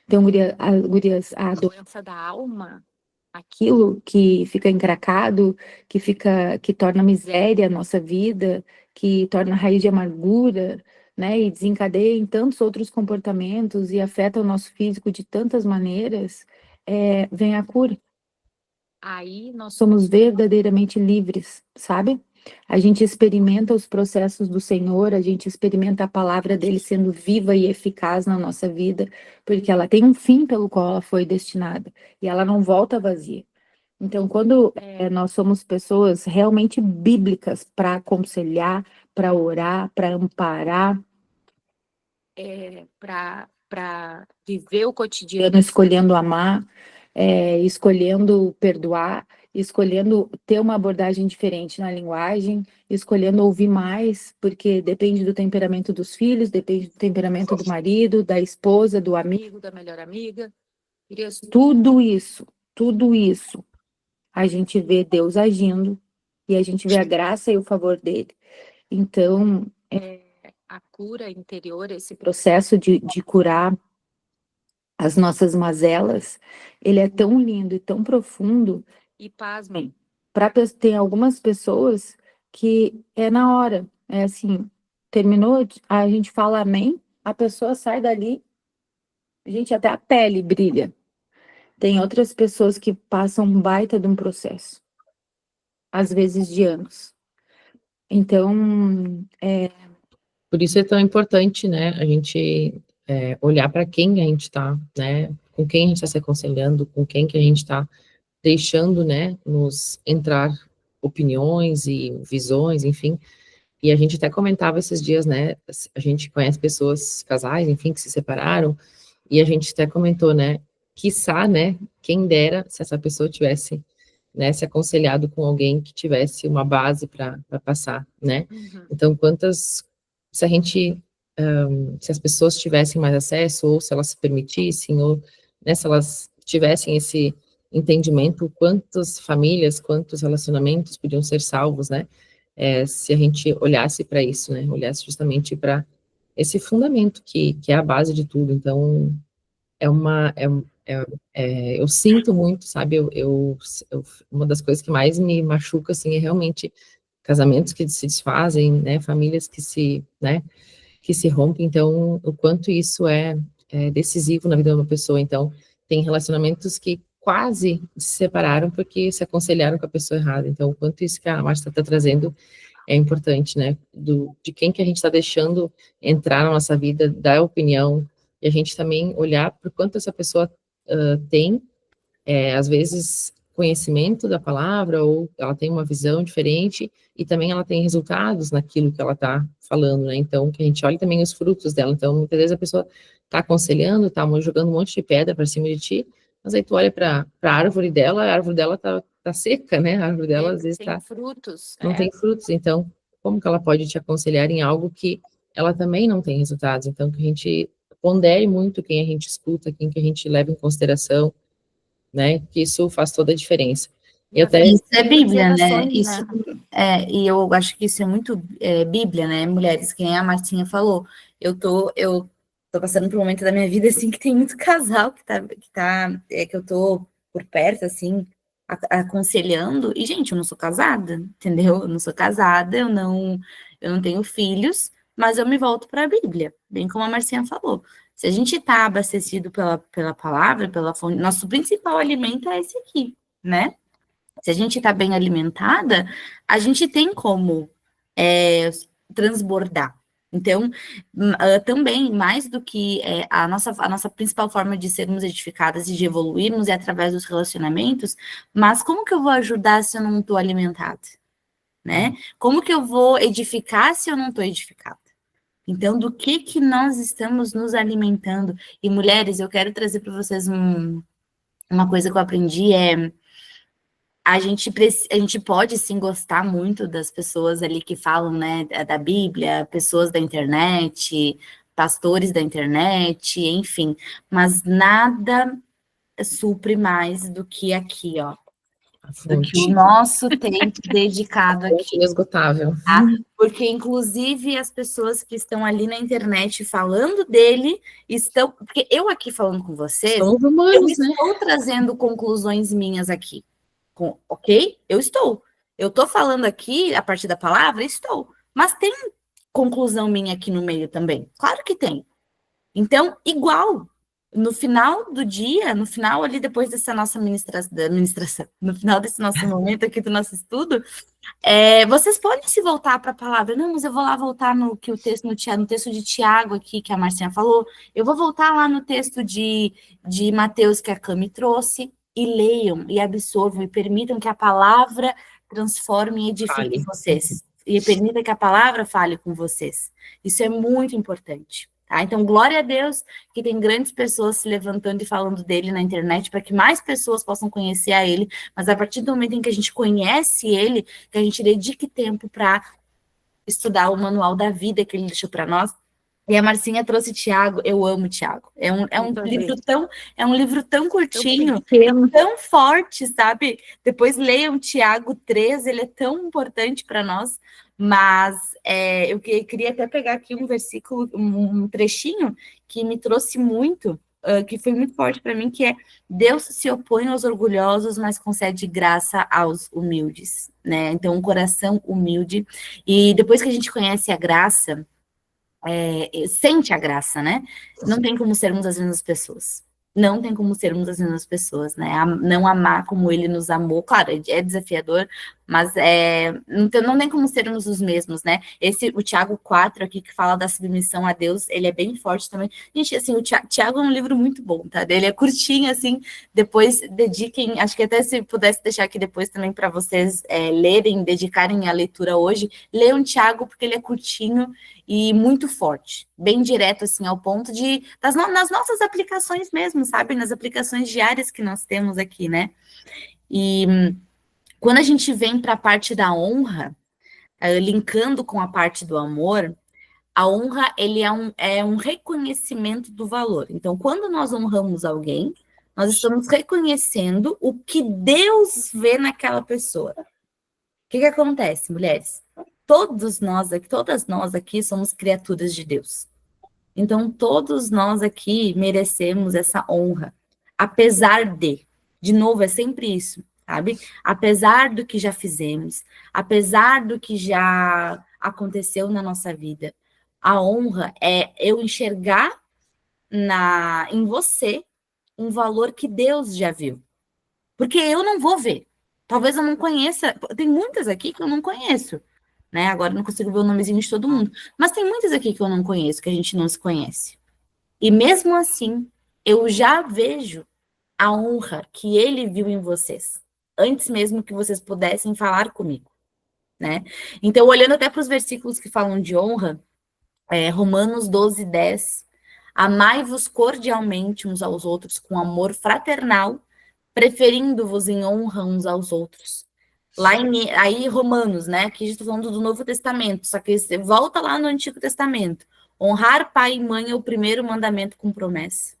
Então, gurias, a doença da alma, aquilo que fica encracado, que torna miséria a nossa vida, que torna raiz de amargura, né, e desencadeia em tantos outros comportamentos e afeta o nosso físico de tantas maneiras, vem a cura. Aí nós somos verdadeiramente livres, sabe? A gente experimenta os processos do Senhor, a gente experimenta a palavra dele sendo viva e eficaz na nossa vida, porque ela tem um fim pelo qual ela foi destinada e ela não volta vazia. Então, quando nós somos pessoas realmente bíblicas para aconselhar, para orar, para amparar, para para viver o cotidiano escolhendo amar, escolhendo perdoar, escolhendo ter uma abordagem diferente na linguagem, escolhendo ouvir mais, porque depende do temperamento dos filhos, depende do temperamento do marido, da esposa, do amigo, da melhor amiga. Tudo isso, a gente vê Deus agindo e a gente vê a graça e o favor dele. Então, a cura interior, esse processo de curar as nossas mazelas, ele é tão lindo e tão profundo, e pasmem, tem algumas pessoas que é na hora, é assim, terminou, a gente fala amém, a pessoa sai dali, gente, até a pele brilha. Tem outras pessoas que passam um baita de um processo, às vezes de anos. Então, Por isso é tão importante, né, a gente olhar para quem a gente está, né, com quem a gente está se aconselhando, com quem que a gente está deixando, né, nos entrar opiniões e visões, enfim. E a gente até comentava esses dias, né, a gente conhece pessoas, casais, enfim, que se separaram, e a gente até comentou, né, quiçá, né, quem dera se essa pessoa tivesse, né, se aconselhado com alguém que tivesse uma base para passar, né. Então, se a gente, se as pessoas tivessem mais acesso, ou se elas se permitissem, ou, né, se elas tivessem esse entendimento, quantas famílias, quantos relacionamentos podiam ser salvos, né, se a gente olhasse para isso, né, olhasse justamente para esse fundamento que é a base de tudo. Então, eu sinto muito, sabe, uma das coisas que mais me machuca, assim, é realmente casamentos que se desfazem, né, famílias né, que se rompem. Então, o quanto isso é decisivo na vida de uma pessoa. Então, tem relacionamentos que quase se separaram porque se aconselharam com a pessoa errada. Então, o quanto isso que a Márcia está trazendo é importante, né, de quem que a gente está deixando entrar na nossa vida, dar opinião, e a gente também olhar para o quanto essa pessoa tem, às vezes, conhecimento da palavra, ou ela tem uma visão diferente, e também ela tem resultados naquilo que ela está falando, né? Então, que a gente olhe também os frutos dela. Então, muitas vezes a pessoa está aconselhando, está jogando um monte de pedra para cima de ti, mas aí tu olha para a árvore dela, a árvore dela tá seca, né? A árvore dela, às vezes, tem frutos. não tem frutos. Então, como que ela pode te aconselhar em algo que ela também não tem resultados? Então, que a gente pondere muito quem a gente escuta, quem que a gente leva em consideração, né? Que isso faz toda a diferença. E até Isso é Bíblia, né? Gerações, Isso e eu acho que isso é muito Bíblia, né? Mulheres, que nem a Martinha falou. Eu tô passando por um momento da minha vida assim que tem muito casal que eu tô por perto, assim, aconselhando. E, gente, eu não sou casada, entendeu? Eu não sou casada, eu não tenho filhos, mas eu me volto para a Bíblia, bem como a Marcinha falou. Se a gente está abastecido pela palavra, pela fonte, nosso principal alimento é esse aqui, né? Se a gente está bem alimentada, a gente tem como transbordar. Então, também, mais do que a nossa principal forma de sermos edificadas e de evoluirmos é através dos relacionamentos, mas como que eu vou ajudar se eu não estou alimentada? Né? Como que eu vou edificar se eu não estou edificada? Então, do que nós estamos nos alimentando? E, mulheres, eu quero trazer para vocês uma coisa que eu aprendi, a gente pode sim gostar muito das pessoas ali que falam, né, da Bíblia, pessoas da internet, pastores da internet, enfim, mas nada supre mais do que aqui, ó, do que o nosso tempo dedicado aqui. Inesgotável. Tá? Porque, inclusive, as pessoas que estão ali na internet falando dele estão. Porque eu aqui falando com vocês, Somos humanos, eu né? estou trazendo conclusões minhas aqui. Ok? Eu estou. Eu estou falando aqui, a partir da palavra, estou. Mas tem conclusão minha aqui no meio também. Claro que tem. Então, igual. No final do dia, no final ali, depois dessa nossa ministração, no final desse nosso momento aqui do nosso estudo, vocês podem se voltar para a palavra. Não, mas eu vou lá voltar no texto de Tiago aqui, que a Marcinha falou. Eu vou voltar lá no texto de Mateus que a Cami trouxe, e leiam, e absorvam, e permitam que a palavra transforme e edifique vocês. E permita que a palavra fale com vocês. Isso é muito importante. Tá? Então, glória a Deus que tem grandes pessoas se levantando e falando dele na internet para que mais pessoas possam conhecer a ele, mas a partir do momento em que a gente conhece ele, que a gente dedique tempo para estudar o manual da vida que ele deixou para nós. E a Marcinha trouxe Tiago, eu amo Tiago. É um livro tão curtinho, tão forte, sabe? Depois leiam Tiago 3, ele é tão importante para nós, mas eu queria até pegar aqui um versículo, um trechinho que me trouxe muito, que foi muito forte para mim, que é: Deus se opõe aos orgulhosos, mas concede graça aos humildes, né? Então, um coração humilde. E depois que a gente conhece a graça, sente a graça, né? Não tem como sermos as mesmas pessoas. Não tem como sermos as mesmas pessoas, né? Não amar como ele nos amou. Claro, é desafiador, mas não tem como sermos os mesmos, né? O Tiago 4 aqui, que fala da submissão a Deus, ele é bem forte também. Gente, assim, o Tiago é um livro muito bom, tá? Ele é curtinho, assim, depois dediquem, acho que até se pudesse deixar aqui depois também para vocês lerem, dedicarem a leitura hoje, leiam Tiago, porque ele é curtinho e muito forte, bem direto, assim, ao ponto nas nossas aplicações mesmo, sabe? Nas aplicações diárias que nós temos aqui, né? E quando a gente vem para a parte da honra, linkando com a parte do amor, a honra, ele é um reconhecimento do valor. Então, quando nós honramos alguém, nós estamos reconhecendo o que Deus vê naquela pessoa. O que acontece, mulheres? Todas nós aqui somos criaturas de Deus. Então, todos nós aqui merecemos essa honra, apesar de novo, é sempre isso, sabe? Apesar do que já fizemos, apesar do que já aconteceu na nossa vida, a honra é eu enxergar em você um valor que Deus já viu. Porque eu não vou ver. Talvez eu não conheça. Tem muitas aqui que eu não conheço, né? Agora eu não consigo ver o nomezinho de todo mundo. Mas tem muitas aqui que eu não conheço, que a gente não se conhece. E mesmo assim, eu já vejo a honra que ele viu em vocês, antes mesmo que vocês pudessem falar comigo, né? Então, olhando até para os versículos que falam de honra, Romanos 12, 10, amai-vos cordialmente uns aos outros com amor fraternal, preferindo-vos em honra uns aos outros. Aí Romanos, né? Aqui a gente está falando do Novo Testamento, só que você volta lá no Antigo Testamento. Honrar pai e mãe é o primeiro mandamento com promessa.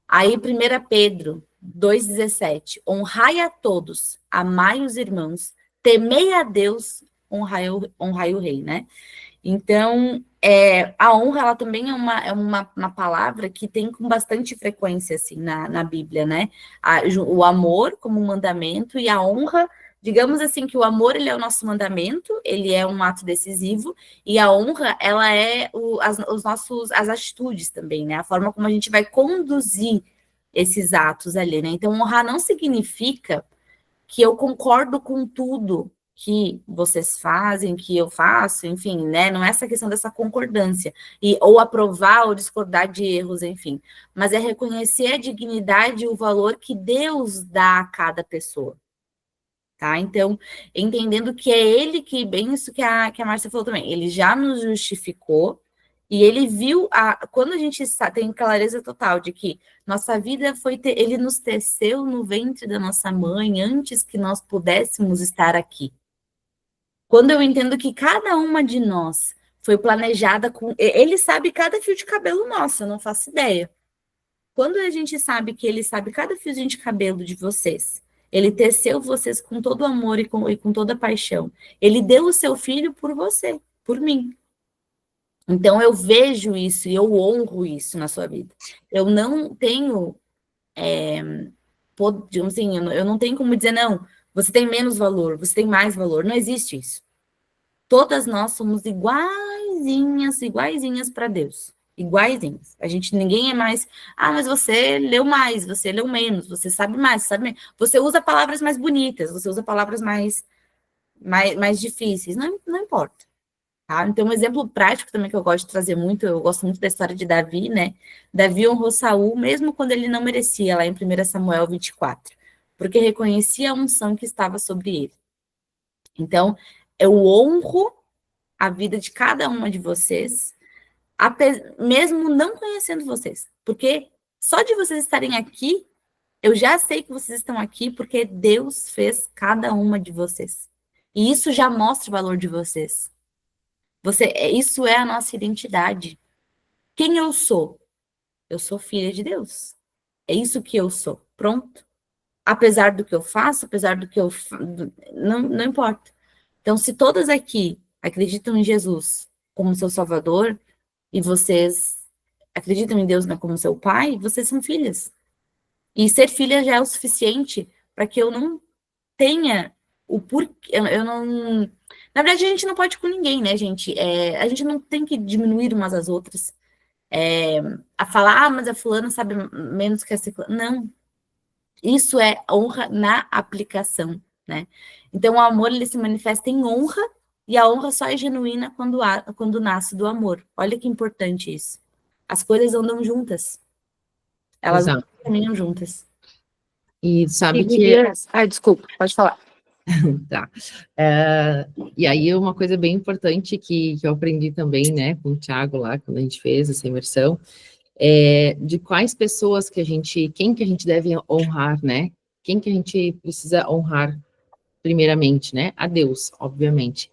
Aí 1 Pedro 2,17. Honrai a todos, amai os irmãos, temei a Deus, honrai o rei, né? Então, a honra, ela também é uma palavra que tem com bastante frequência, assim, na Bíblia, né? O amor como um mandamento e a honra, digamos assim, que o amor, ele é o nosso mandamento, ele é um ato decisivo, e a honra, ela é as atitudes também, né? A forma como a gente vai conduzir esses atos ali, né? Então, honrar não significa que eu concordo com tudo que vocês fazem, que eu faço, enfim, né? Não é essa questão dessa concordância, ou aprovar ou discordar de erros, enfim, mas é reconhecer a dignidade e o valor que Deus dá a cada pessoa, tá? Então, entendendo que é ele que, bem isso que a Márcia falou também, ele já nos justificou, e ele viu, quando a gente tem clareza total de que nossa vida ele nos teceu no ventre da nossa mãe antes que nós pudéssemos estar aqui. Quando eu entendo que cada uma de nós foi planejada ele sabe cada fio de cabelo nosso, eu não faço ideia. Quando a gente sabe que ele sabe cada fiozinho de cabelo de vocês, ele teceu vocês com todo amor e com toda paixão. Ele deu o seu filho por você, por mim. Então, eu vejo isso e eu honro isso na sua vida. Eu não tenho, digamos assim, eu não tenho como dizer, não, você tem menos valor, você tem mais valor. Não existe isso. Todas nós somos iguaizinhas para Deus. Iguaizinhas. Ninguém é mais, mas você leu mais, você leu menos, você sabe mais, você sabe menos. Você usa palavras mais bonitas, você usa palavras mais difíceis. Não importa. Tá? Então, um exemplo prático também que eu gosto de trazer muito, eu gosto muito da história de Davi, né? Davi honrou Saul, mesmo quando ele não merecia, lá em 1 Samuel 24, porque reconhecia a unção que estava sobre ele. Então, eu honro a vida de cada uma de vocês, mesmo não conhecendo vocês. Porque só de vocês estarem aqui, eu já sei que vocês estão aqui porque Deus fez cada uma de vocês. E isso já mostra o valor de vocês. Isso é a nossa identidade. Quem eu sou? Eu sou filha de Deus. É isso que eu sou. Pronto. Apesar do que eu faço, apesar do que não importa. Então, se todas aqui acreditam em Jesus como seu Salvador, e vocês acreditam em Deus como seu pai, vocês são filhas. E ser filha já é o suficiente para que eu não tenha o porquê. Eu não. Na verdade, a gente não pode ir com ninguém, né, gente? A gente não tem que diminuir umas às outras. A falar, mas a fulana sabe menos que a ciclana. Não. Isso é honra na aplicação, né? Então, o amor, ele se manifesta em honra, e a honra só é genuína quando nasce do amor. Olha que importante isso. As coisas andam juntas. Elas Exato. caminham juntas. E sabe E que... Gurias... Ai, desculpa, pode falar. Tá. E aí, uma coisa bem importante que eu aprendi também, né, com o Thiago lá, quando a gente fez essa imersão, de quais pessoas quem que a gente deve honrar, né? Quem que a gente precisa honrar primeiramente, né? A Deus, obviamente.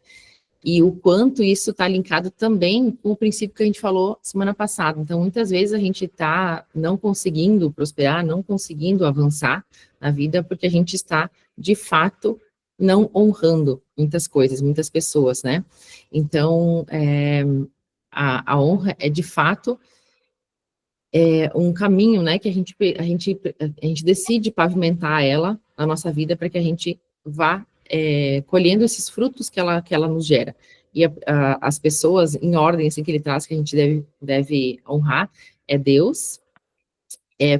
E o quanto isso está linkado também com o princípio que a gente falou semana passada. Então, muitas vezes a gente está não conseguindo prosperar, não conseguindo avançar na vida, porque a gente está, de fato, não honrando muitas coisas, muitas pessoas, né? Então, a honra é, de fato, um caminho, né, que a gente decide pavimentar ela, a nossa vida, para que a gente vá colhendo esses frutos que ela nos gera. E as pessoas, em ordem, assim, que ele traz, que a gente deve honrar, é Deus,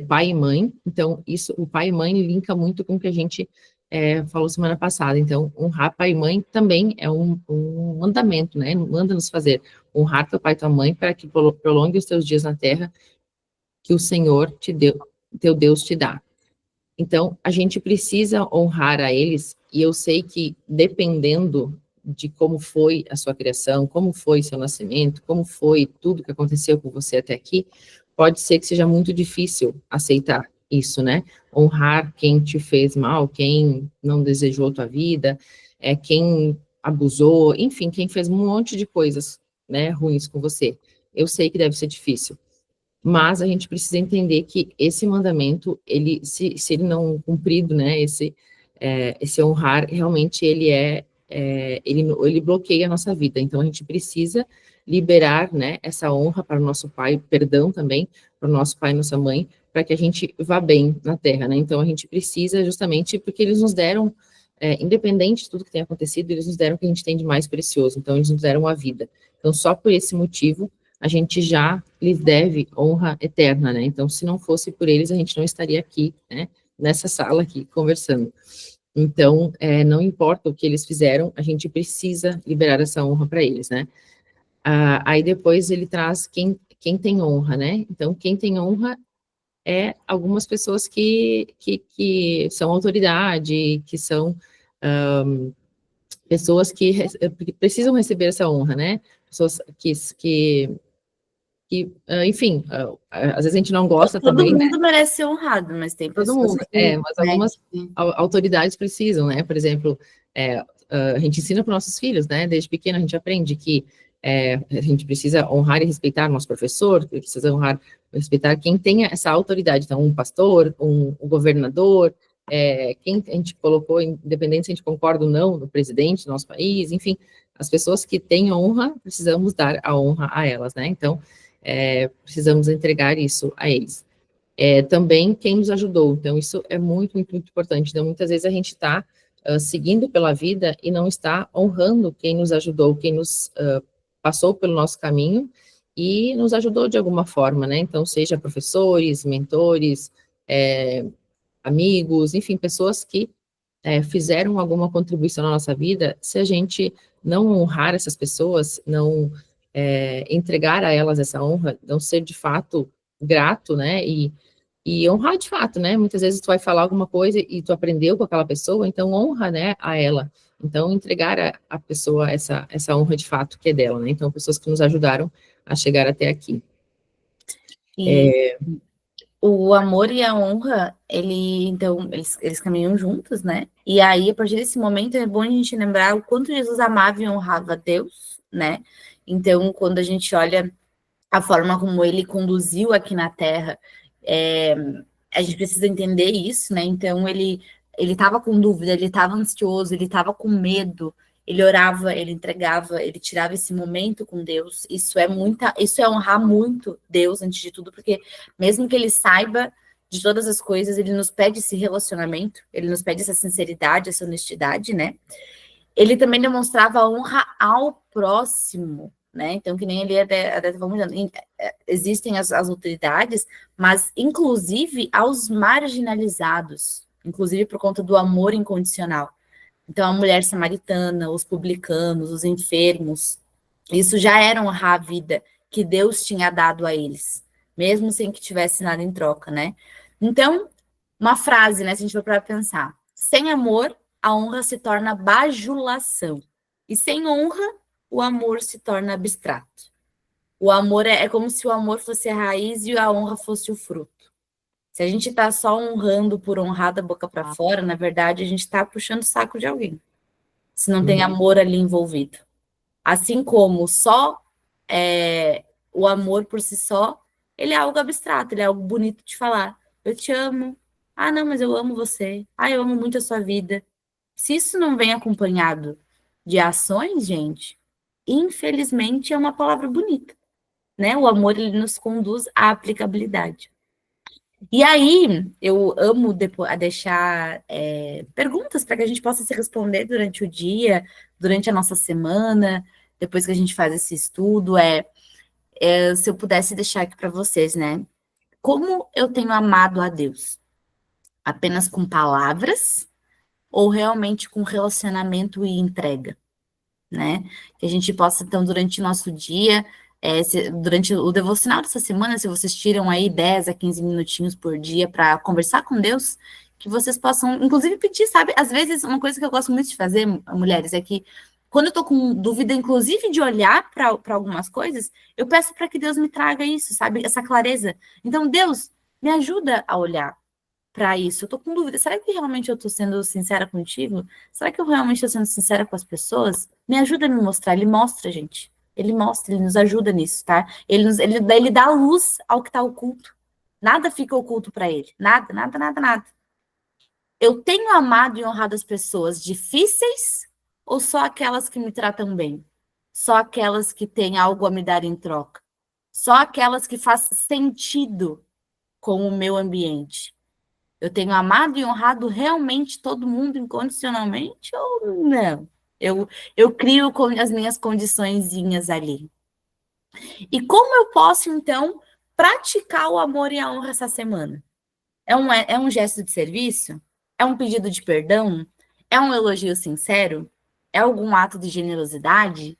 pai e mãe. Então, o pai e mãe linka muito com o que a gente falou semana passada. Então, honrar pai e mãe também é um mandamento, né, manda-nos fazer. Honrar teu pai e tua mãe para que prolongue os teus dias na terra, que o Senhor teu Deus te dá. Então, a gente precisa honrar a eles, e eu sei que dependendo de como foi a sua criação, como foi seu nascimento, como foi tudo que aconteceu com você até aqui, pode ser que seja muito difícil aceitar isso, né? Honrar quem te fez mal, quem não desejou a tua vida, quem abusou, enfim, quem fez um monte de coisas, né, ruins com você. Eu sei que deve ser difícil. Mas a gente precisa entender que esse mandamento, se ele não cumprido, né, esse honrar, realmente ele bloqueia a nossa vida. Então a gente precisa liberar, né, essa honra para o nosso pai, perdão também para o nosso pai e nossa mãe, para que a gente vá bem na terra, né? Então a gente precisa justamente porque eles nos deram, independente de tudo que tem acontecido, eles nos deram o que a gente tem de mais precioso. Então eles nos deram a vida. Então só por esse motivo a gente já lhes deve honra eterna, né? Então, se não fosse por eles, a gente não estaria aqui, né? Nessa sala aqui, conversando. Então, não importa o que eles fizeram, a gente precisa liberar essa honra para eles, né? Aí depois ele traz quem tem honra, né? Então, quem tem honra é algumas pessoas que são autoridade, que são pessoas que precisam receber essa honra, né? Pessoas enfim, às vezes a gente não gosta Todo também, mundo merece ser honrado, mas tem todo pessoas mundo, que, mas né, algumas autoridades precisam, né? Por exemplo, a gente ensina para nossos filhos, né? Desde pequeno a gente aprende que a gente precisa honrar e respeitar o nosso professor, precisa honrar e respeitar quem tenha essa autoridade. Então, um pastor, um governador, quem a gente colocou, independente se a gente concorda ou não, no presidente do nosso país, enfim, as pessoas que têm honra, precisamos dar a honra a elas, né? Então, precisamos entregar isso a eles. Também quem nos ajudou, então isso é muito, muito, muito importante. Então, muitas vezes a gente está seguindo pela vida e não está honrando quem nos ajudou, quem nos passou pelo nosso caminho e nos ajudou de alguma forma, né? Então, seja professores, mentores, amigos, enfim, pessoas que fizeram alguma contribuição na nossa vida. Se a gente não honrar essas pessoas, não entregar a elas essa honra, não ser de fato grato, né, e E honrar de fato, né? Muitas vezes tu vai falar alguma coisa e tu aprendeu com aquela pessoa, então honra, né, a ela. Então, entregar a pessoa essa honra de fato que é dela, né? Então, pessoas que nos ajudaram a chegar até aqui. E o amor e a honra, então, eles caminham juntos, né? E aí, a partir desse momento, é bom a gente lembrar o quanto Jesus amava e honrava a Deus, né? Então, quando a gente olha a forma como ele conduziu aqui na Terra, é, a gente precisa entender isso, né? Então ele estava com dúvida, ele estava ansioso, ele estava com medo, ele orava, ele entregava, ele tirava esse momento com Deus. Isso é honrar muito Deus antes de tudo, porque mesmo que ele saiba de todas as coisas, ele nos pede esse relacionamento, ele nos pede essa sinceridade, essa honestidade, né? Ele também demonstrava honra ao próximo, né? Então, que nem ele até vamos dizendo, existem as autoridades, mas inclusive aos marginalizados, inclusive por conta do amor incondicional. Então, a mulher samaritana, os publicanos, os enfermos, isso já era honrar a vida que Deus tinha dado a eles, mesmo sem que tivesse nada em troca, né? Então, uma frase, né? Se a gente for para pensar, sem amor, a honra se torna bajulação. E sem honra, o amor se torna abstrato. O amor é como se o amor fosse a raiz e a honra fosse o fruto. Se a gente está só honrando por honrar da boca para fora, na verdade, a gente está puxando o saco de alguém. Se não tem amor ali envolvido. Assim como só o amor por si só, ele é algo abstrato, ele é algo bonito de falar. Eu te amo. Ah, não, mas eu amo você. Ah, eu amo muito a sua vida. Se isso não vem acompanhado de ações, gente, infelizmente é uma palavra bonita, né? O amor, ele nos conduz à aplicabilidade. E aí, eu amo a deixar perguntas para que a gente possa se responder durante o dia, durante a nossa semana, depois que a gente faz esse estudo, se eu pudesse deixar aqui para vocês, né? Como eu tenho amado a Deus? Apenas com palavras ou realmente com relacionamento e entrega, né? Que a gente possa, então, durante o nosso dia, durante o devocional dessa semana, se vocês tiram aí 10 a 15 minutinhos por dia para conversar com Deus, que vocês possam, inclusive, pedir, sabe? Às vezes, uma coisa que eu gosto muito de fazer, mulheres, é que quando eu tô com dúvida, inclusive, de olhar para algumas coisas, eu peço para que Deus me traga isso, sabe? Essa clareza. Então, Deus, me ajuda a olhar para isso. Eu tô com dúvida. Será que realmente eu tô sendo sincera contigo? Será que eu realmente estou sendo sincera com as pessoas? Me ajuda a me mostrar. Ele mostra, gente. Ele mostra, ele nos ajuda nisso, tá? Ele dá luz ao que está oculto. Nada fica oculto para ele. Nada, nada, nada, nada. Eu tenho amado e honrado as pessoas difíceis ou só aquelas que me tratam bem? Só aquelas que têm algo a me dar em troca? Só aquelas que fazem sentido com o meu ambiente? Eu tenho amado e honrado realmente todo mundo incondicionalmente ou não? Eu crio as minhas condiçõezinhas ali. E como eu posso, então, praticar o amor e a honra essa semana? É um gesto de serviço? É um pedido de perdão? É um elogio sincero? É algum ato de generosidade?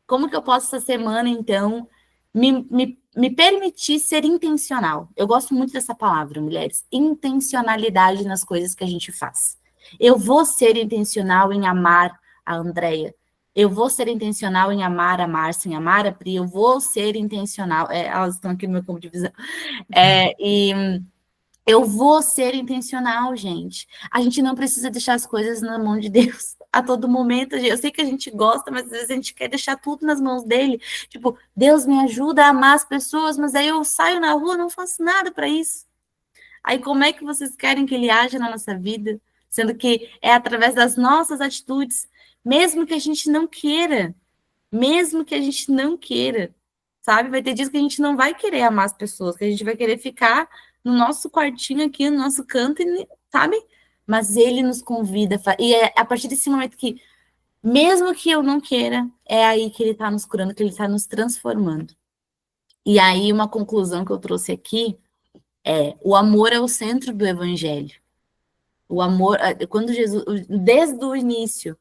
Como que eu posso essa semana, então, me permitir ser intencional? Eu gosto muito dessa palavra, mulheres. Intencionalidade nas coisas que a gente faz. Eu vou ser intencional em amar a Andrea. Eu vou ser intencional em amar a Márcia, em amar a Pri. Eu vou ser intencional. Elas estão aqui no meu campo de visão. E eu vou ser intencional, gente. A gente não precisa deixar as coisas na mão de Deus a todo momento. Eu sei que a gente gosta, mas às vezes a gente quer deixar tudo nas mãos dele. Tipo, Deus me ajuda a amar as pessoas, mas aí eu saio na rua, não faço nada para isso. Aí como é que vocês querem que ele haja na nossa vida? Sendo que é através das nossas atitudes, mesmo que a gente não queira, mesmo que a gente não queira, sabe? Vai ter dias que a gente não vai querer amar as pessoas, que a gente vai querer ficar no nosso quartinho aqui, no nosso canto, sabe? Mas ele nos convida, e é a partir desse momento que, mesmo que eu não queira, é aí que ele está nos curando, que ele está nos transformando. E aí, uma conclusão que eu trouxe aqui o amor é o centro do evangelho. O amor, quando Jesus, desde o início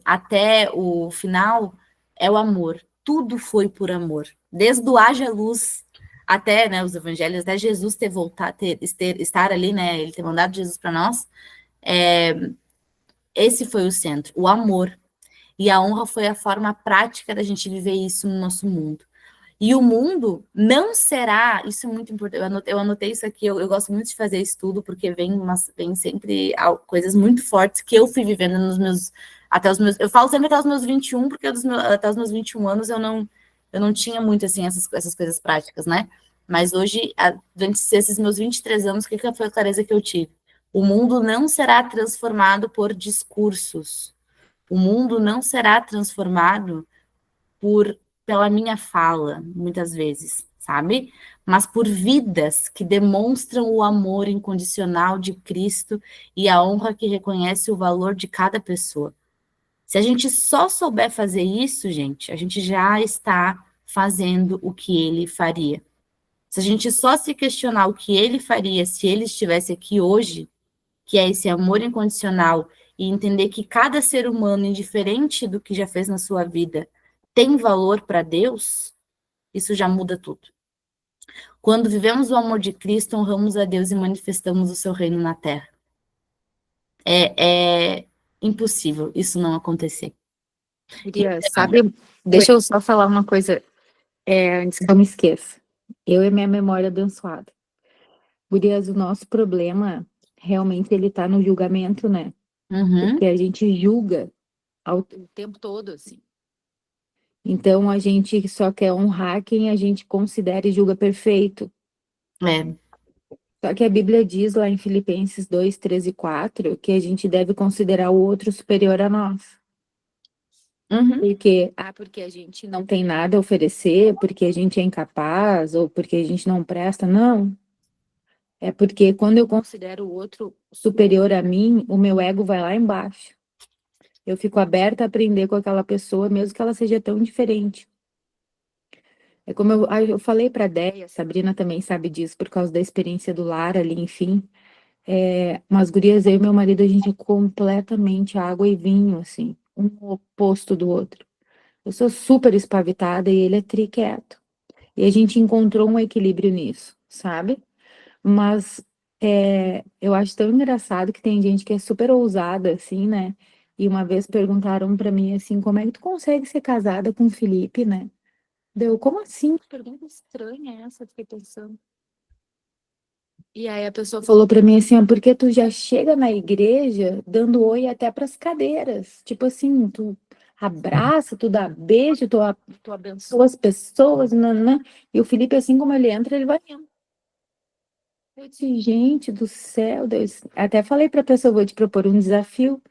até o final, é o amor. Tudo foi por amor. Desde o haja luz até, né, os evangelhos, até Jesus ter voltado, estar ali, né, ele ter mandado Jesus para nós, esse foi o centro, o amor. E a honra foi a forma prática da gente viver isso no nosso mundo. E o mundo não será, isso é muito importante, eu anotei isso aqui, eu gosto muito de fazer estudo, porque vem sempre coisas muito fortes que eu fui vivendo até os meus, eu falo sempre até os meus 21, porque até os meus 21 anos eu não tinha muito, assim, essas coisas práticas, né? Mas hoje, durante esses meus 23 anos, o que foi a clareza que eu tive? O mundo não será transformado por discursos, o mundo não será transformado pela minha fala, muitas vezes, sabe? Mas por vidas que demonstram o amor incondicional de Cristo e a honra que reconhece o valor de cada pessoa. Se a gente só souber fazer isso, gente, a gente já está fazendo o que ele faria. Se a gente só se questionar o que ele faria se ele estivesse aqui hoje, que é esse amor incondicional, e entender que cada ser humano, indiferente do que já fez na sua vida, tem valor para Deus, isso já muda tudo. Quando vivemos o amor de Cristo, honramos a Deus e manifestamos o seu reino na terra. É impossível isso não acontecer. Guria, sabe, deixa eu só falar uma coisa, antes que eu me esqueça. Eu e minha memória abençoada. Gurias, o nosso problema, realmente, ele tá no julgamento, né? Uhum. Porque a gente julga o tempo todo, assim. Então, a gente só quer honrar quem a gente considera e julga perfeito. É. Só que a Bíblia diz lá em Filipenses 2, 13 e 4 que a gente deve considerar o outro superior a nós. Uhum. Porque a gente não tem nada a oferecer, porque a gente é incapaz, ou porque a gente não presta, não. É porque quando eu considero o outro superior a mim, o meu ego vai lá embaixo. Eu fico aberta a aprender com aquela pessoa, mesmo que ela seja tão diferente. É como eu falei para a Déia, a Sabrina também sabe disso, por causa da experiência do lar ali, enfim. Mas gurias, eu e meu marido, a gente é completamente água e vinho, assim, um oposto do outro. Eu sou super espavitada e ele é triquieto. E a gente encontrou um equilíbrio nisso, sabe? Mas eu acho tão engraçado que tem gente que é super ousada, assim, né? E uma vez perguntaram pra mim assim, como é que tu consegue ser casada com o Felipe, né? Deu, como assim? Que pergunta estranha é essa? Fiquei pensando. E aí a pessoa falou pra mim assim, ó, porque tu já chega na igreja dando oi até pras cadeiras. Tipo assim, tu abraça, tu dá beijo, tu abençoa as pessoas, nanã. E o Felipe, assim como ele entra, ele vai indo. Eu disse, gente do céu, Deus. Até falei pra pessoa, vou te propor um desafio.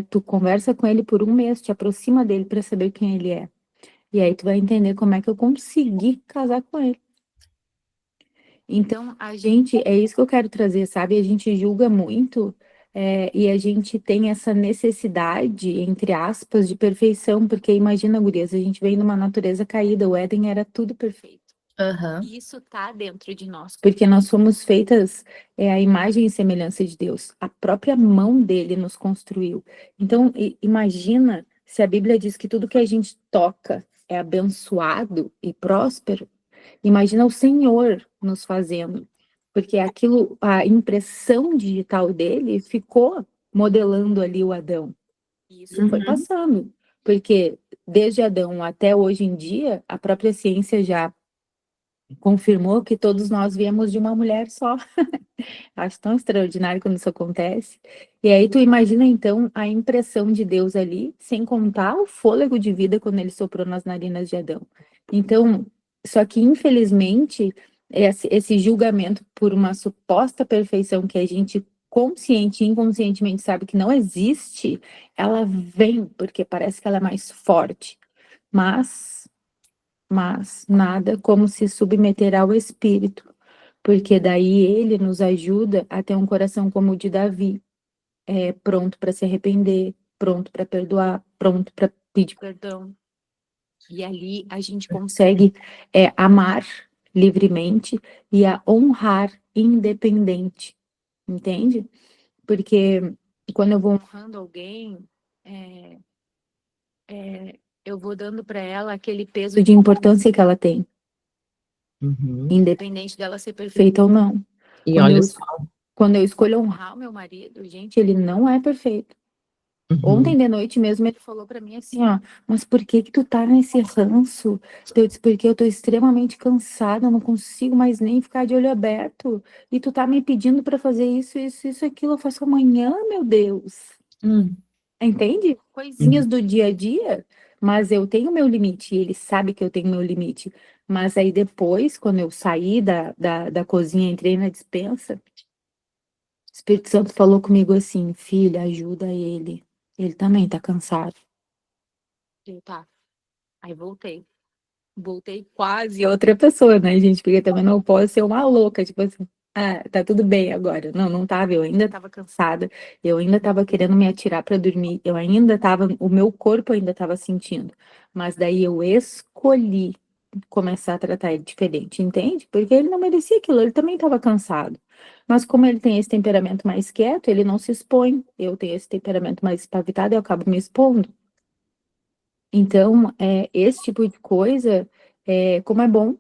Tu conversa com ele por um mês, te aproxima dele pra saber quem ele é. E aí tu vai entender como é que eu consegui casar com ele. Então, é isso que eu quero trazer, sabe? A gente julga muito, e a gente tem essa necessidade, entre aspas, de perfeição, porque imagina, gurias, a gente vem numa natureza caída, o Éden era tudo perfeito. Uhum. E isso tá dentro de nós, porque nós fomos feitas à imagem e semelhança de Deus. A própria mão dele nos construiu. Então, imagina se a Bíblia diz que tudo que a gente toca é abençoado e próspero. Imagina o Senhor nos fazendo, porque aquilo, a impressão digital dele ficou modelando ali o Adão. E isso foi passando, porque desde Adão até hoje em dia, a própria ciência já confirmou que todos nós viemos de uma mulher só. Acho tão extraordinário quando isso acontece. E aí tu imagina então a impressão de Deus ali, sem contar o fôlego de vida quando ele soprou nas narinas de Adão. Então, só que infelizmente esse julgamento por uma suposta perfeição que a gente consciente e inconscientemente sabe que não existe, ela vem porque parece que ela é mais forte. Mas nada como se submeter ao Espírito, porque daí ele nos ajuda a ter um coração como o de Davi, pronto para se arrepender, pronto para perdoar, pronto para pedir perdão. E ali a gente consegue amar livremente e a honrar independente, entende? Porque quando eu vou honrando alguém, eu vou dando para ela aquele peso de importância que ela tem. Uhum. independente dela ser perfeita ou não. E Quando olha eu, só. quando eu escolho honrar o meu marido, gente, ele não é perfeito. Uhum. Ontem de noite mesmo ele falou pra mim assim, ó, mas por que que tu tá nesse ranço? Eu disse, porque eu tô extremamente cansada, eu não consigo mais nem ficar de olho aberto. E tu tá me pedindo pra fazer isso, aquilo, eu faço amanhã, meu Deus. Hum. Entende? Coisinhas do dia a dia, mas eu tenho meu limite, e ele sabe que eu tenho meu limite. Mas aí depois, quando eu saí da cozinha, entrei na despensa, o Espírito Santo falou comigo assim, filha, ajuda ele. Ele também tá cansado. Eu, tá. Aí voltei. Voltei quase outra pessoa, né, gente? Porque também não posso ser uma louca, tipo assim, ah, tá tudo bem agora. Não, não tava, eu ainda tava cansada, eu ainda tava querendo me atirar pra dormir, eu ainda tava, o meu corpo ainda tava sentindo. Mas daí eu escolhi começar a tratar ele diferente, entende? Porque ele não merecia aquilo, ele também tava cansado. Mas como ele tem esse temperamento mais quieto, ele não se expõe. Eu tenho esse temperamento mais espavitado, eu acabo me expondo. Então, esse tipo de coisa, como é bom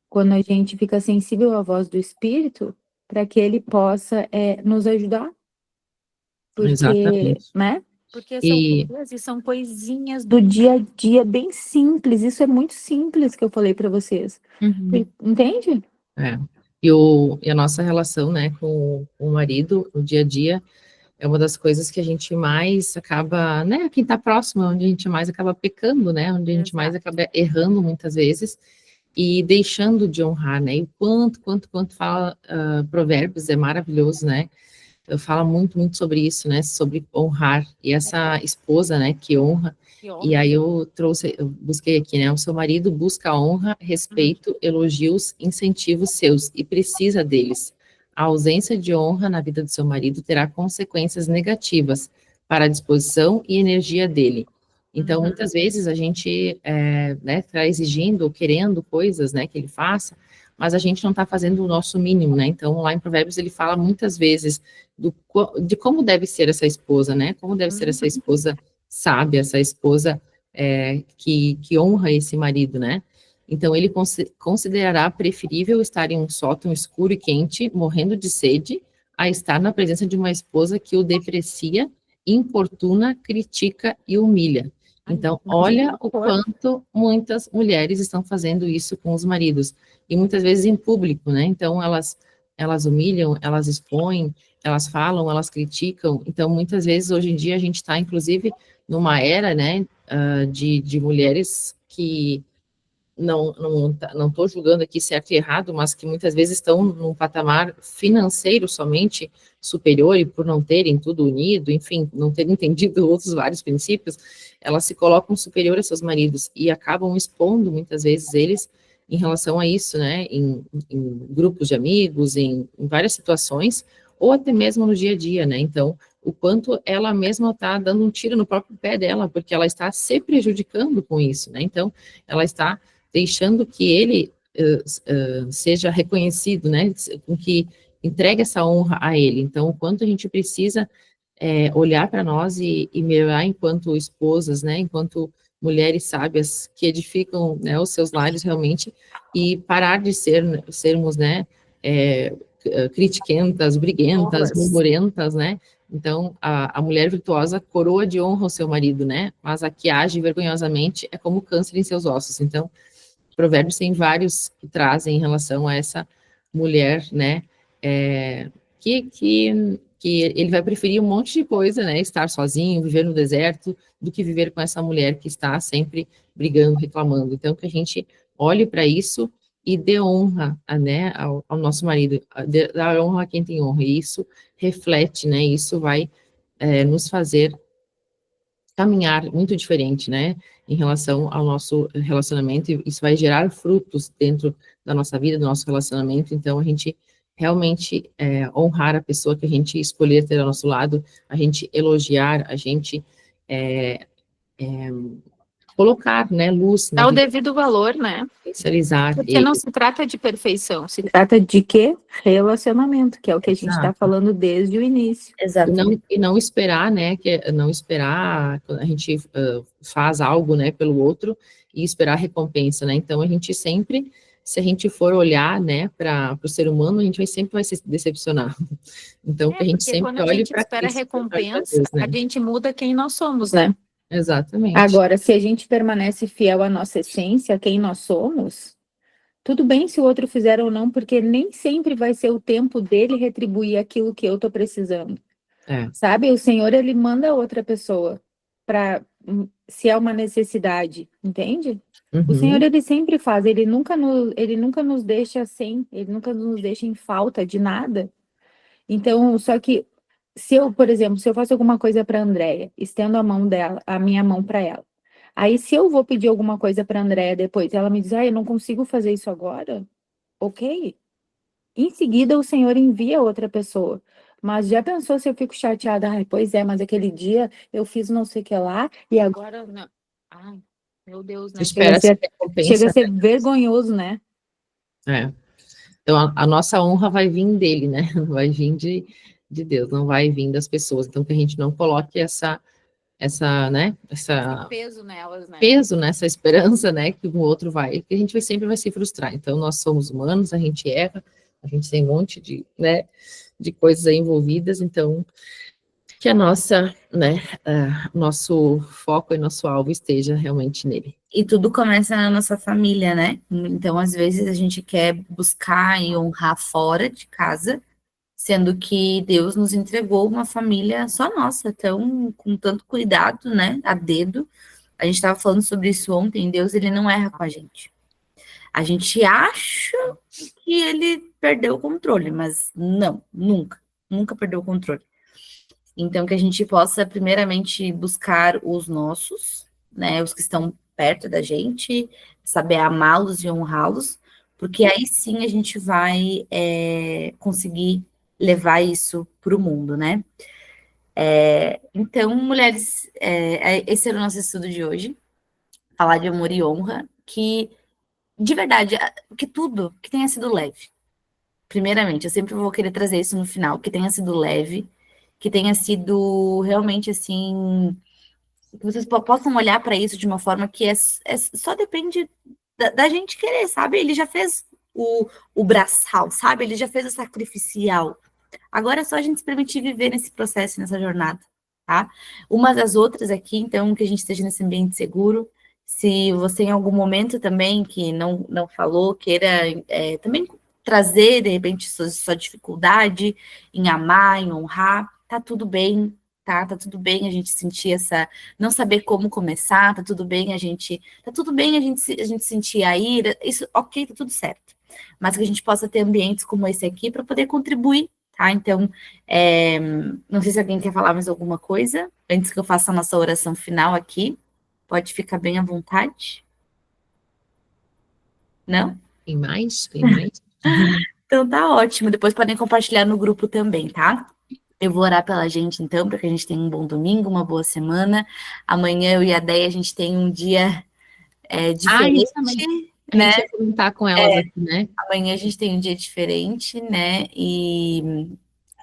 quando a gente fica sensível à voz do Espírito, para que ele possa nos ajudar, porque, Exatamente. né? Porque são E coisas e são coisinhas do dia a dia bem simples. Isso é muito simples que eu falei para vocês. Uhum. Entende? É. E a nossa relação, né, com o marido, no dia a dia, é uma das coisas que a gente mais acaba, né, quem está próximo, é onde a gente mais acaba pecando, né, onde a gente mais Exato. acaba errando muitas vezes e deixando de honrar, né, e o quanto fala Provérbios, é maravilhoso, né, eu falo muito sobre isso, né, sobre honrar, e essa esposa, né, que honra. Que E honra. aí eu busquei aqui, né, o seu marido busca honra, respeito, elogios, incentivos seus, e precisa deles. A ausência de honra na vida do seu marido terá consequências negativas para a disposição e energia dele. Então, Uhum. muitas vezes a gente, né, está exigindo ou querendo coisas, né, que ele faça, mas a gente não está fazendo o nosso mínimo, né? Então, lá em Provérbios ele fala muitas vezes de como deve ser essa esposa, né? Como deve ser essa esposa sábia, essa esposa que honra esse marido, né? Então, ele considerará preferível estar em um sótão escuro e quente, morrendo de sede, a estar na presença de uma esposa que o deprecia, importuna, critica e humilha. Então, olha o quanto muitas mulheres estão fazendo isso com os maridos, e muitas vezes em público, né? Então, elas humilham, elas expõem, elas falam, elas criticam. Então, muitas vezes, hoje em dia, a gente está, inclusive, numa era, né, de mulheres que não estou julgando aqui certo e errado, mas que muitas vezes estão num patamar financeiro somente superior e por não terem tudo unido, enfim, não terem entendido outros vários princípios, elas se colocam superior a seus maridos e acabam expondo muitas vezes eles em relação a isso, né, em grupos de amigos, em várias situações, ou até mesmo no dia a dia, né, então, o quanto ela mesma está dando um tiro no próprio pé dela, porque ela está se prejudicando com isso, né, então, ela está deixando que ele seja reconhecido, né, com que entregue essa honra a ele. Então, o quanto a gente precisa olhar para nós e melhorar enquanto esposas, né, enquanto mulheres sábias que edificam, né, os seus lares realmente e parar de sermos, né, critiquentas, briguentas, murmurentas, né, então, a mulher virtuosa coroa de honra o seu marido, né, mas a que age vergonhosamente é como câncer em seus ossos. Então, Provérbios tem vários que trazem em relação a essa mulher, né, que ele vai preferir um monte de coisa, né, estar sozinho, viver no deserto, do que viver com essa mulher que está sempre brigando, reclamando. Então, que a gente olhe para isso e dê honra, né, ao nosso marido, dar honra a quem tem honra, e isso reflete, né, isso vai nos fazer caminhar muito diferente, né, em relação ao nosso relacionamento, e isso vai gerar frutos dentro da nossa vida, do nosso relacionamento, então a gente realmente honrar a pessoa que a gente escolher ter ao nosso lado, a gente elogiar, a gente é, é, colocar, né, luz na Dá o vida, devido valor, né? potencializar Porque não ele. se trata de perfeição, se trata de quê? Relacionamento, que é o que a gente está Exato. falando desde o início. Exatamente. E não esperar, né, não esperar quando a gente faz algo, né, pelo outro e esperar recompensa, né, então a gente sempre se a gente for olhar, né, para o ser humano, a gente sempre vai se decepcionar. Então, que a gente Porque quando sempre a olhe gente para espera Cristo, olhe para recompensa, Deus, a né? gente muda quem nós somos, né? Exatamente. Agora, se a gente permanece fiel à nossa essência, quem nós somos, tudo bem se o outro fizer ou não, porque nem sempre vai ser o tempo dele retribuir aquilo que eu estou precisando. É. Sabe? O Senhor, ele manda outra pessoa para, se é uma necessidade, entende? O Senhor, Uhum. ele sempre faz, ele nunca nos deixa sem, ele nunca nos deixa em falta de nada. Então, só que se eu, por exemplo, se eu faço alguma coisa para a Andrea, estendo a mão dela, a minha mão para ela. Aí, se eu vou pedir alguma coisa para a Andrea depois, ela me diz, eu não consigo fazer isso agora, ok? Em seguida, o Senhor envia outra pessoa. Mas já pensou se eu fico chateada? Ai, pois é, mas aquele dia eu fiz não sei o que lá e agora não. Ai, meu Deus, né? Espera essa Chega a recompensa, ser vergonhoso, né? né? Então, a nossa honra vai vir dele, né? Não vai vir de Deus, não vai vir das pessoas. Então, que a gente não coloque né? Esse peso nelas, né? Peso nessa esperança, né? Que o outro que a gente sempre vai se frustrar. Então, nós somos humanos, a gente erra, a gente tem um monte de, né? De coisas aí envolvidas. Então, que a nossa, né? Nosso foco e nosso alvo esteja realmente nele. E tudo começa na nossa família, né? Então, às vezes, a gente quer buscar e honrar fora de casa, sendo que Deus nos entregou uma família só nossa, então, com tanto cuidado, né? A dedo. A gente estava falando sobre isso ontem, Deus, ele não erra com a gente. A gente acha que ele perdeu o controle, mas não, nunca, nunca perdeu o controle. Então, que a gente possa, primeiramente, buscar os nossos, né, os que estão perto da gente, saber amá-los e honrá-los, porque aí sim a gente vai conseguir levar isso para o mundo, né? Então, mulheres, esse era o nosso estudo de hoje, falar de amor e honra, que, de verdade, que tudo que tenha sido leve. Primeiramente, eu sempre vou querer trazer isso no final, que tenha sido leve, que tenha sido realmente assim, que vocês possam olhar para isso de uma forma que só depende da gente querer, sabe? Ele já fez o braçal, sabe? Ele já fez o sacrificial. Agora é só a gente se permitir viver nesse processo, nessa jornada, tá? Umas das outras aqui, então, que a gente esteja nesse ambiente seguro. Se você em algum momento também que não falou, queira também trazer, de repente, sua dificuldade em amar, em honrar, tá tudo bem, tá? Tá tudo bem a gente sentir não saber como começar, tá tudo bem a gente sentir a ira, isso, ok, tá tudo certo. Mas que a gente possa ter ambientes como esse aqui para poder contribuir, tá? Então, não sei se alguém quer falar mais alguma coisa, antes que eu faça a nossa oração final aqui. Pode ficar bem à vontade. Não? Tem mais? Tem mais? Então tá ótimo. Depois podem compartilhar no grupo também, tá? Eu vou orar pela gente, então, para que a gente tenha um bom domingo, uma boa semana. Amanhã eu e a Deia, a gente tem um dia diferente, Isso também. A né? gente ia comentar com elas aqui, né? Amanhã a gente tem um dia diferente, né? E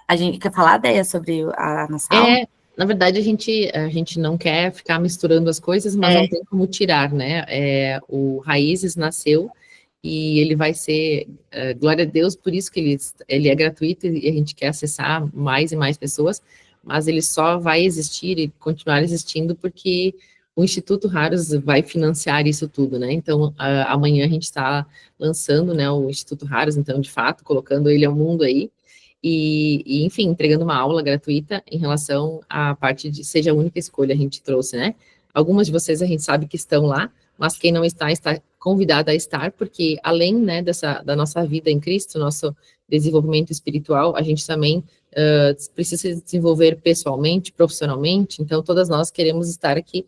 a gente quer falar, Deia, sobre a nossa aula? Na verdade, a gente não quer ficar misturando as coisas, mas não tem como tirar, né? O Raízes nasceu e ele vai ser, glória a Deus, por isso que ele é gratuito e a gente quer acessar mais e mais pessoas, mas ele só vai existir e continuar existindo porque o Instituto Raros vai financiar isso tudo, né? Então, amanhã a gente está lançando, né, o Instituto Raros, então, de fato, colocando ele ao mundo aí, enfim, entregando uma aula gratuita em relação à parte de seja a única escolha, a gente trouxe, né? Algumas de vocês a gente sabe que estão lá, mas quem não está, está convidada a estar, porque além, né, da nossa vida em Cristo, nosso desenvolvimento espiritual, a gente também precisa se desenvolver pessoalmente, profissionalmente, então todas nós queremos estar aqui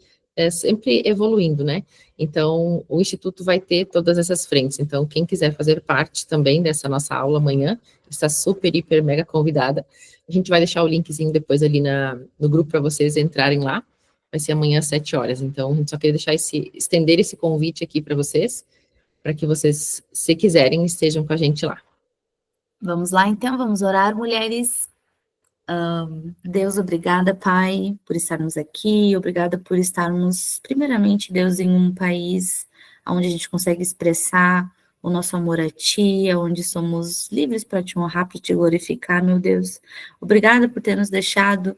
sempre evoluindo, né? Então, o Instituto vai ter todas essas frentes, então quem quiser fazer parte também dessa nossa aula amanhã, está super, hiper, mega convidada. A gente vai deixar o linkzinho depois ali no grupo para vocês entrarem lá. Vai ser amanhã às 7 horas. Então, a gente só queria estender esse convite aqui para vocês, para que vocês, se quiserem, estejam com a gente lá. Vamos lá, então, vamos orar, mulheres. Deus, obrigada, Pai, por estarmos aqui. Obrigada por estarmos, primeiramente, Deus, em um país onde a gente consegue expressar o nosso amor a Ti, onde somos livres para Te honrar, para Te glorificar, meu Deus. Obrigada por ter nos deixado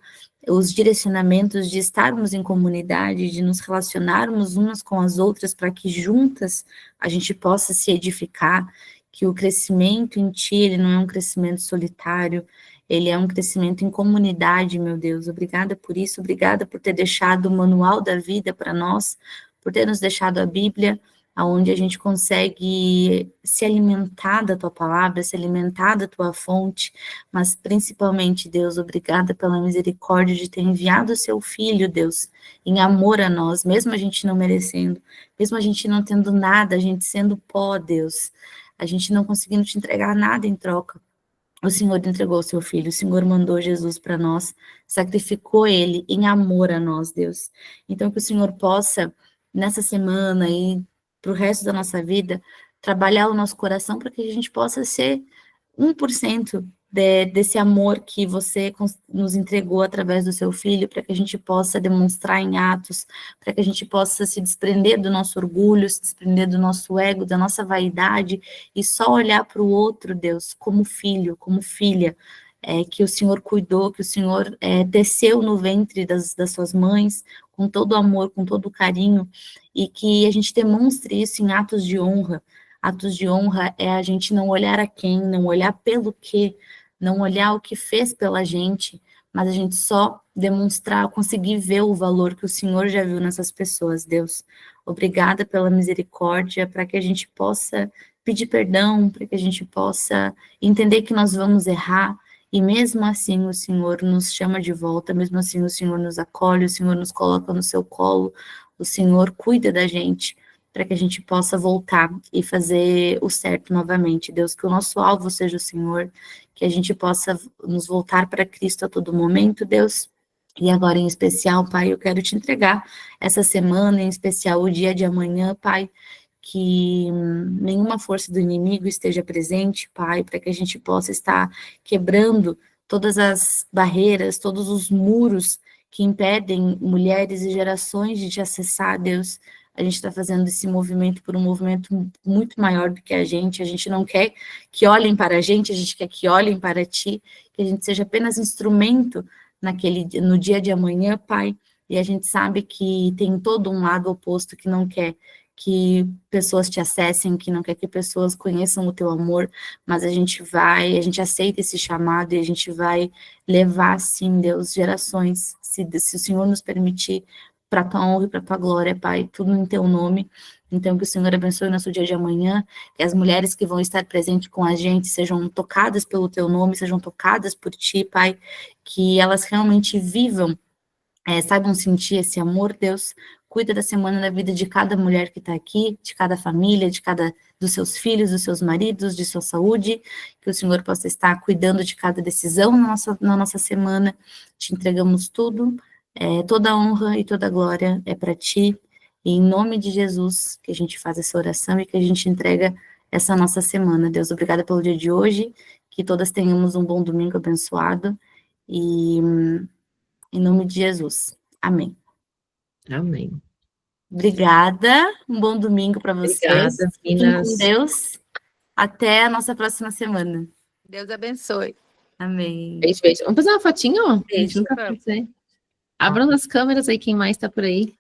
os direcionamentos de estarmos em comunidade, de nos relacionarmos umas com as outras, para que juntas a gente possa se edificar, que o crescimento em Ti, ele não é um crescimento solitário, ele é um crescimento em comunidade, meu Deus. Obrigada por isso, obrigada por ter deixado o manual da vida para nós, por ter nos deixado a Bíblia, onde a gente consegue se alimentar da Tua palavra, se alimentar da Tua fonte, mas principalmente, Deus, obrigada pela misericórdia de ter enviado o Seu Filho, Deus, em amor a nós, mesmo a gente não merecendo, mesmo a gente não tendo nada, a gente sendo pó, Deus, a gente não conseguindo te entregar nada em troca. O Senhor entregou o seu filho, o Senhor mandou Jesus para nós, sacrificou ele em amor a nós, Deus. Então, que o Senhor possa, nessa semana e para o resto da nossa vida, trabalhar o nosso coração para que a gente possa ser 1% desse amor que você nos entregou através do seu filho, para que a gente possa demonstrar em atos, para que a gente possa se desprender do nosso orgulho, se desprender do nosso ego, da nossa vaidade, e só olhar para o outro, Deus, como filho, como filha, que o Senhor cuidou, que o Senhor teceu no ventre das suas mães, com todo o amor, com todo o carinho, e que a gente demonstre isso em atos de honra. Atos de honra é a gente não olhar a quem, não olhar pelo que, não olhar o que fez pela gente, mas a gente só demonstrar, conseguir ver o valor que o Senhor já viu nessas pessoas, Deus. Obrigada pela misericórdia, para que a gente possa pedir perdão, para que a gente possa entender que nós vamos errar, e mesmo assim o Senhor nos chama de volta, mesmo assim o Senhor nos acolhe, o Senhor nos coloca no seu colo, o Senhor cuida da gente, para que a gente possa voltar e fazer o certo novamente. Deus, que o nosso alvo seja o Senhor, que a gente possa nos voltar para Cristo a todo momento, Deus. E agora, em especial, Pai, eu quero te entregar essa semana, em especial o dia de amanhã, Pai, que nenhuma força do inimigo esteja presente, Pai, para que a gente possa estar quebrando todas as barreiras, todos os muros que impedem mulheres e gerações de te acessar, Deus. A gente está fazendo esse movimento por um movimento muito maior do que a gente não quer que olhem para a gente quer que olhem para Ti, que a gente seja apenas instrumento no dia de amanhã, Pai, e a gente sabe que tem todo um lado oposto que não quer que pessoas te acessem, que não quer que pessoas conheçam o teu amor, mas a gente aceita esse chamado e a gente vai levar, sim, Deus, gerações, se o Senhor nos permitir, para a tua honra e para a tua glória, Pai, tudo em teu nome. Então, que o Senhor abençoe o nosso dia de amanhã, que as mulheres que vão estar presentes com a gente sejam tocadas pelo teu nome, sejam tocadas por ti, Pai, que elas realmente vivam, saibam sentir esse amor, Deus. Cuida da semana da vida de cada mulher que está aqui, de cada família, dos seus filhos, dos seus maridos, de sua saúde, que o Senhor possa estar cuidando de cada decisão na nossa semana. Te entregamos tudo, toda a honra e toda a glória é para Ti, e em nome de Jesus que a gente faz essa oração e que a gente entrega essa nossa semana. Deus, obrigada pelo dia de hoje, que todas tenhamos um bom domingo abençoado, e em nome de Jesus. Amém. Amém. Obrigada, um bom domingo para vocês. Obrigada, Fiquem meninas. com Deus. Até a nossa próxima semana. Deus abençoe. Amém. Beijo, beijo. Vamos fazer uma fotinho? A gente Beijo. nunca fez, né? Abram as câmeras aí, quem mais tá por aí.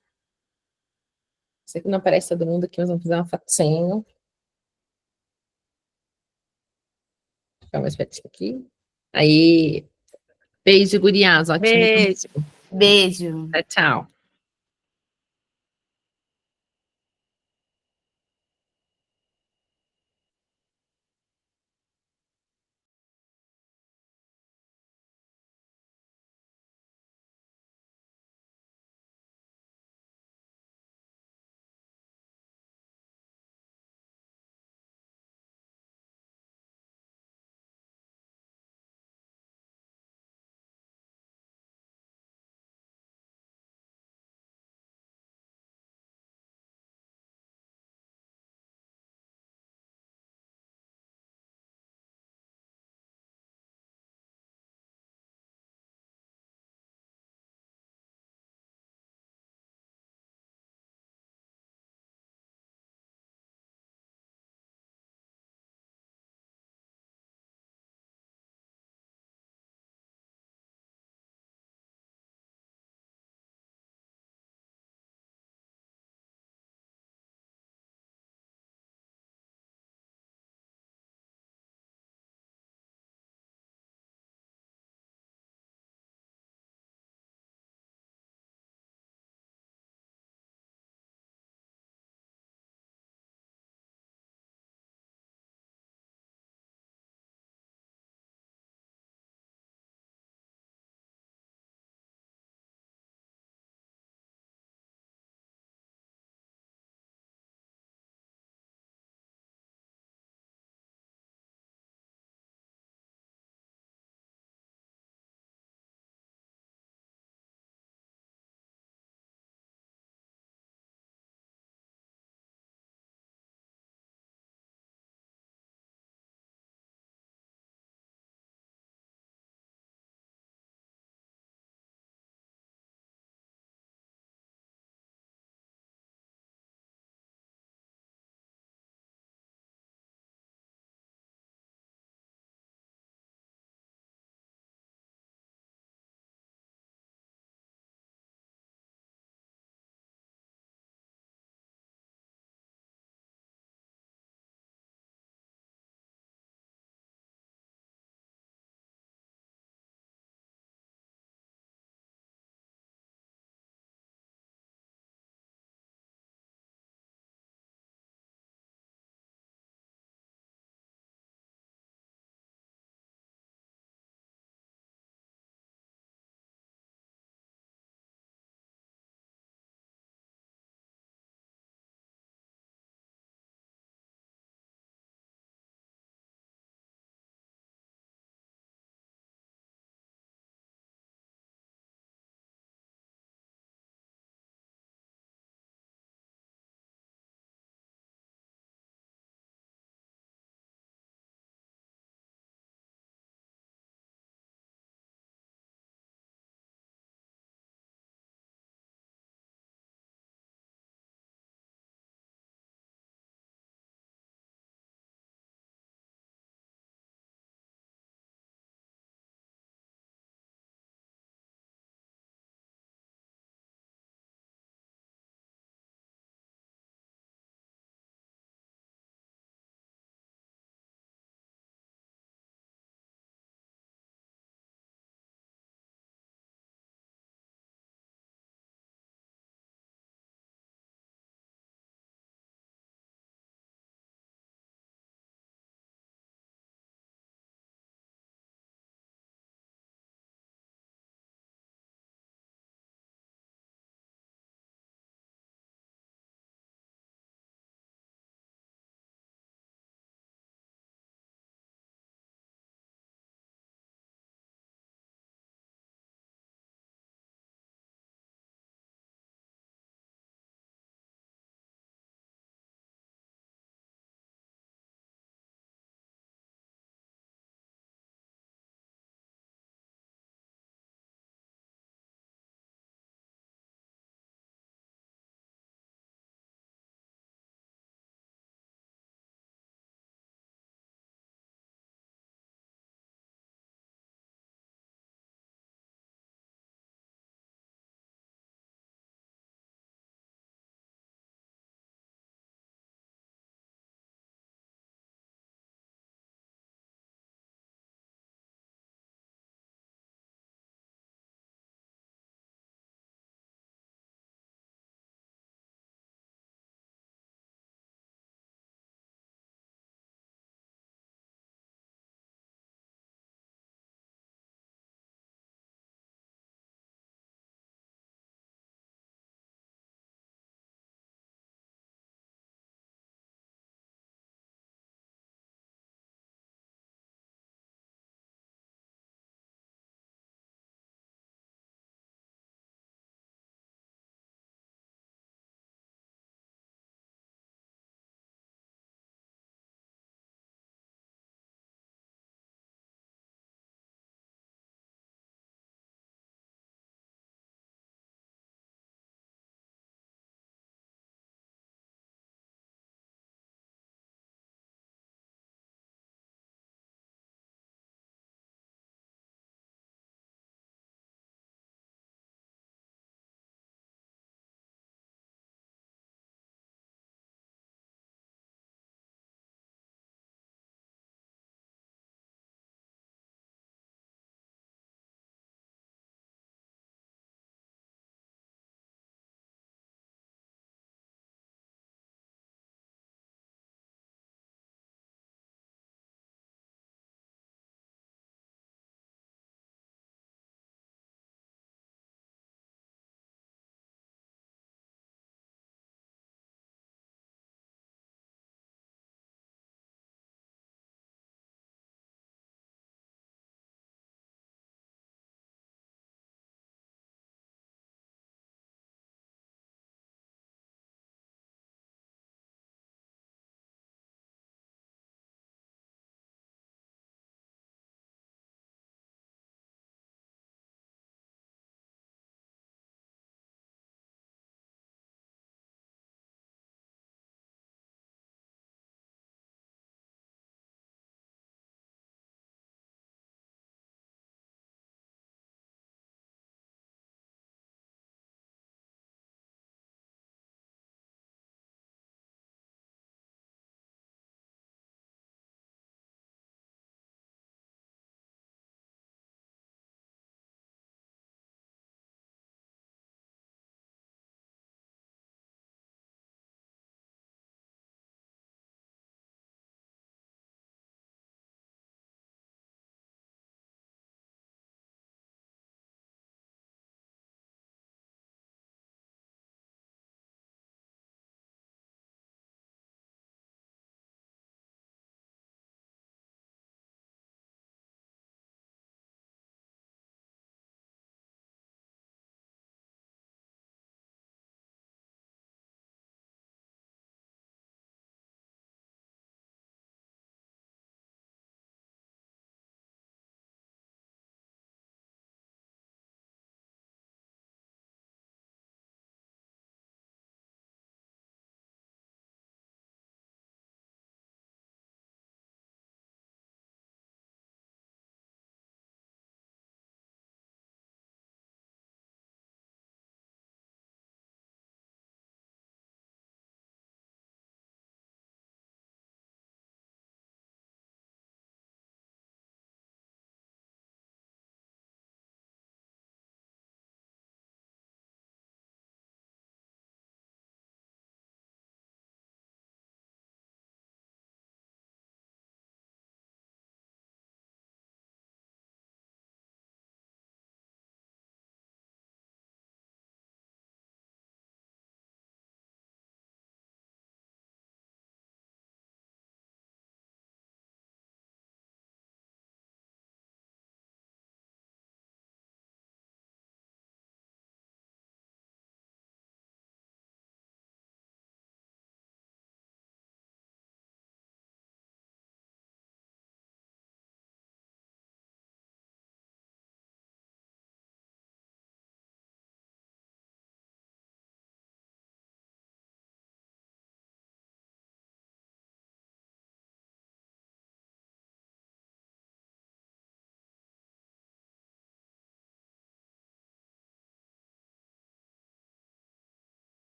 Sei que não aparece todo mundo aqui, mas vamos fazer uma fotinho. Vou ficar mais pertinho aqui. Aí, beijo, gurias. Ótimo. Beijo. Beijo. Tchau, tchau.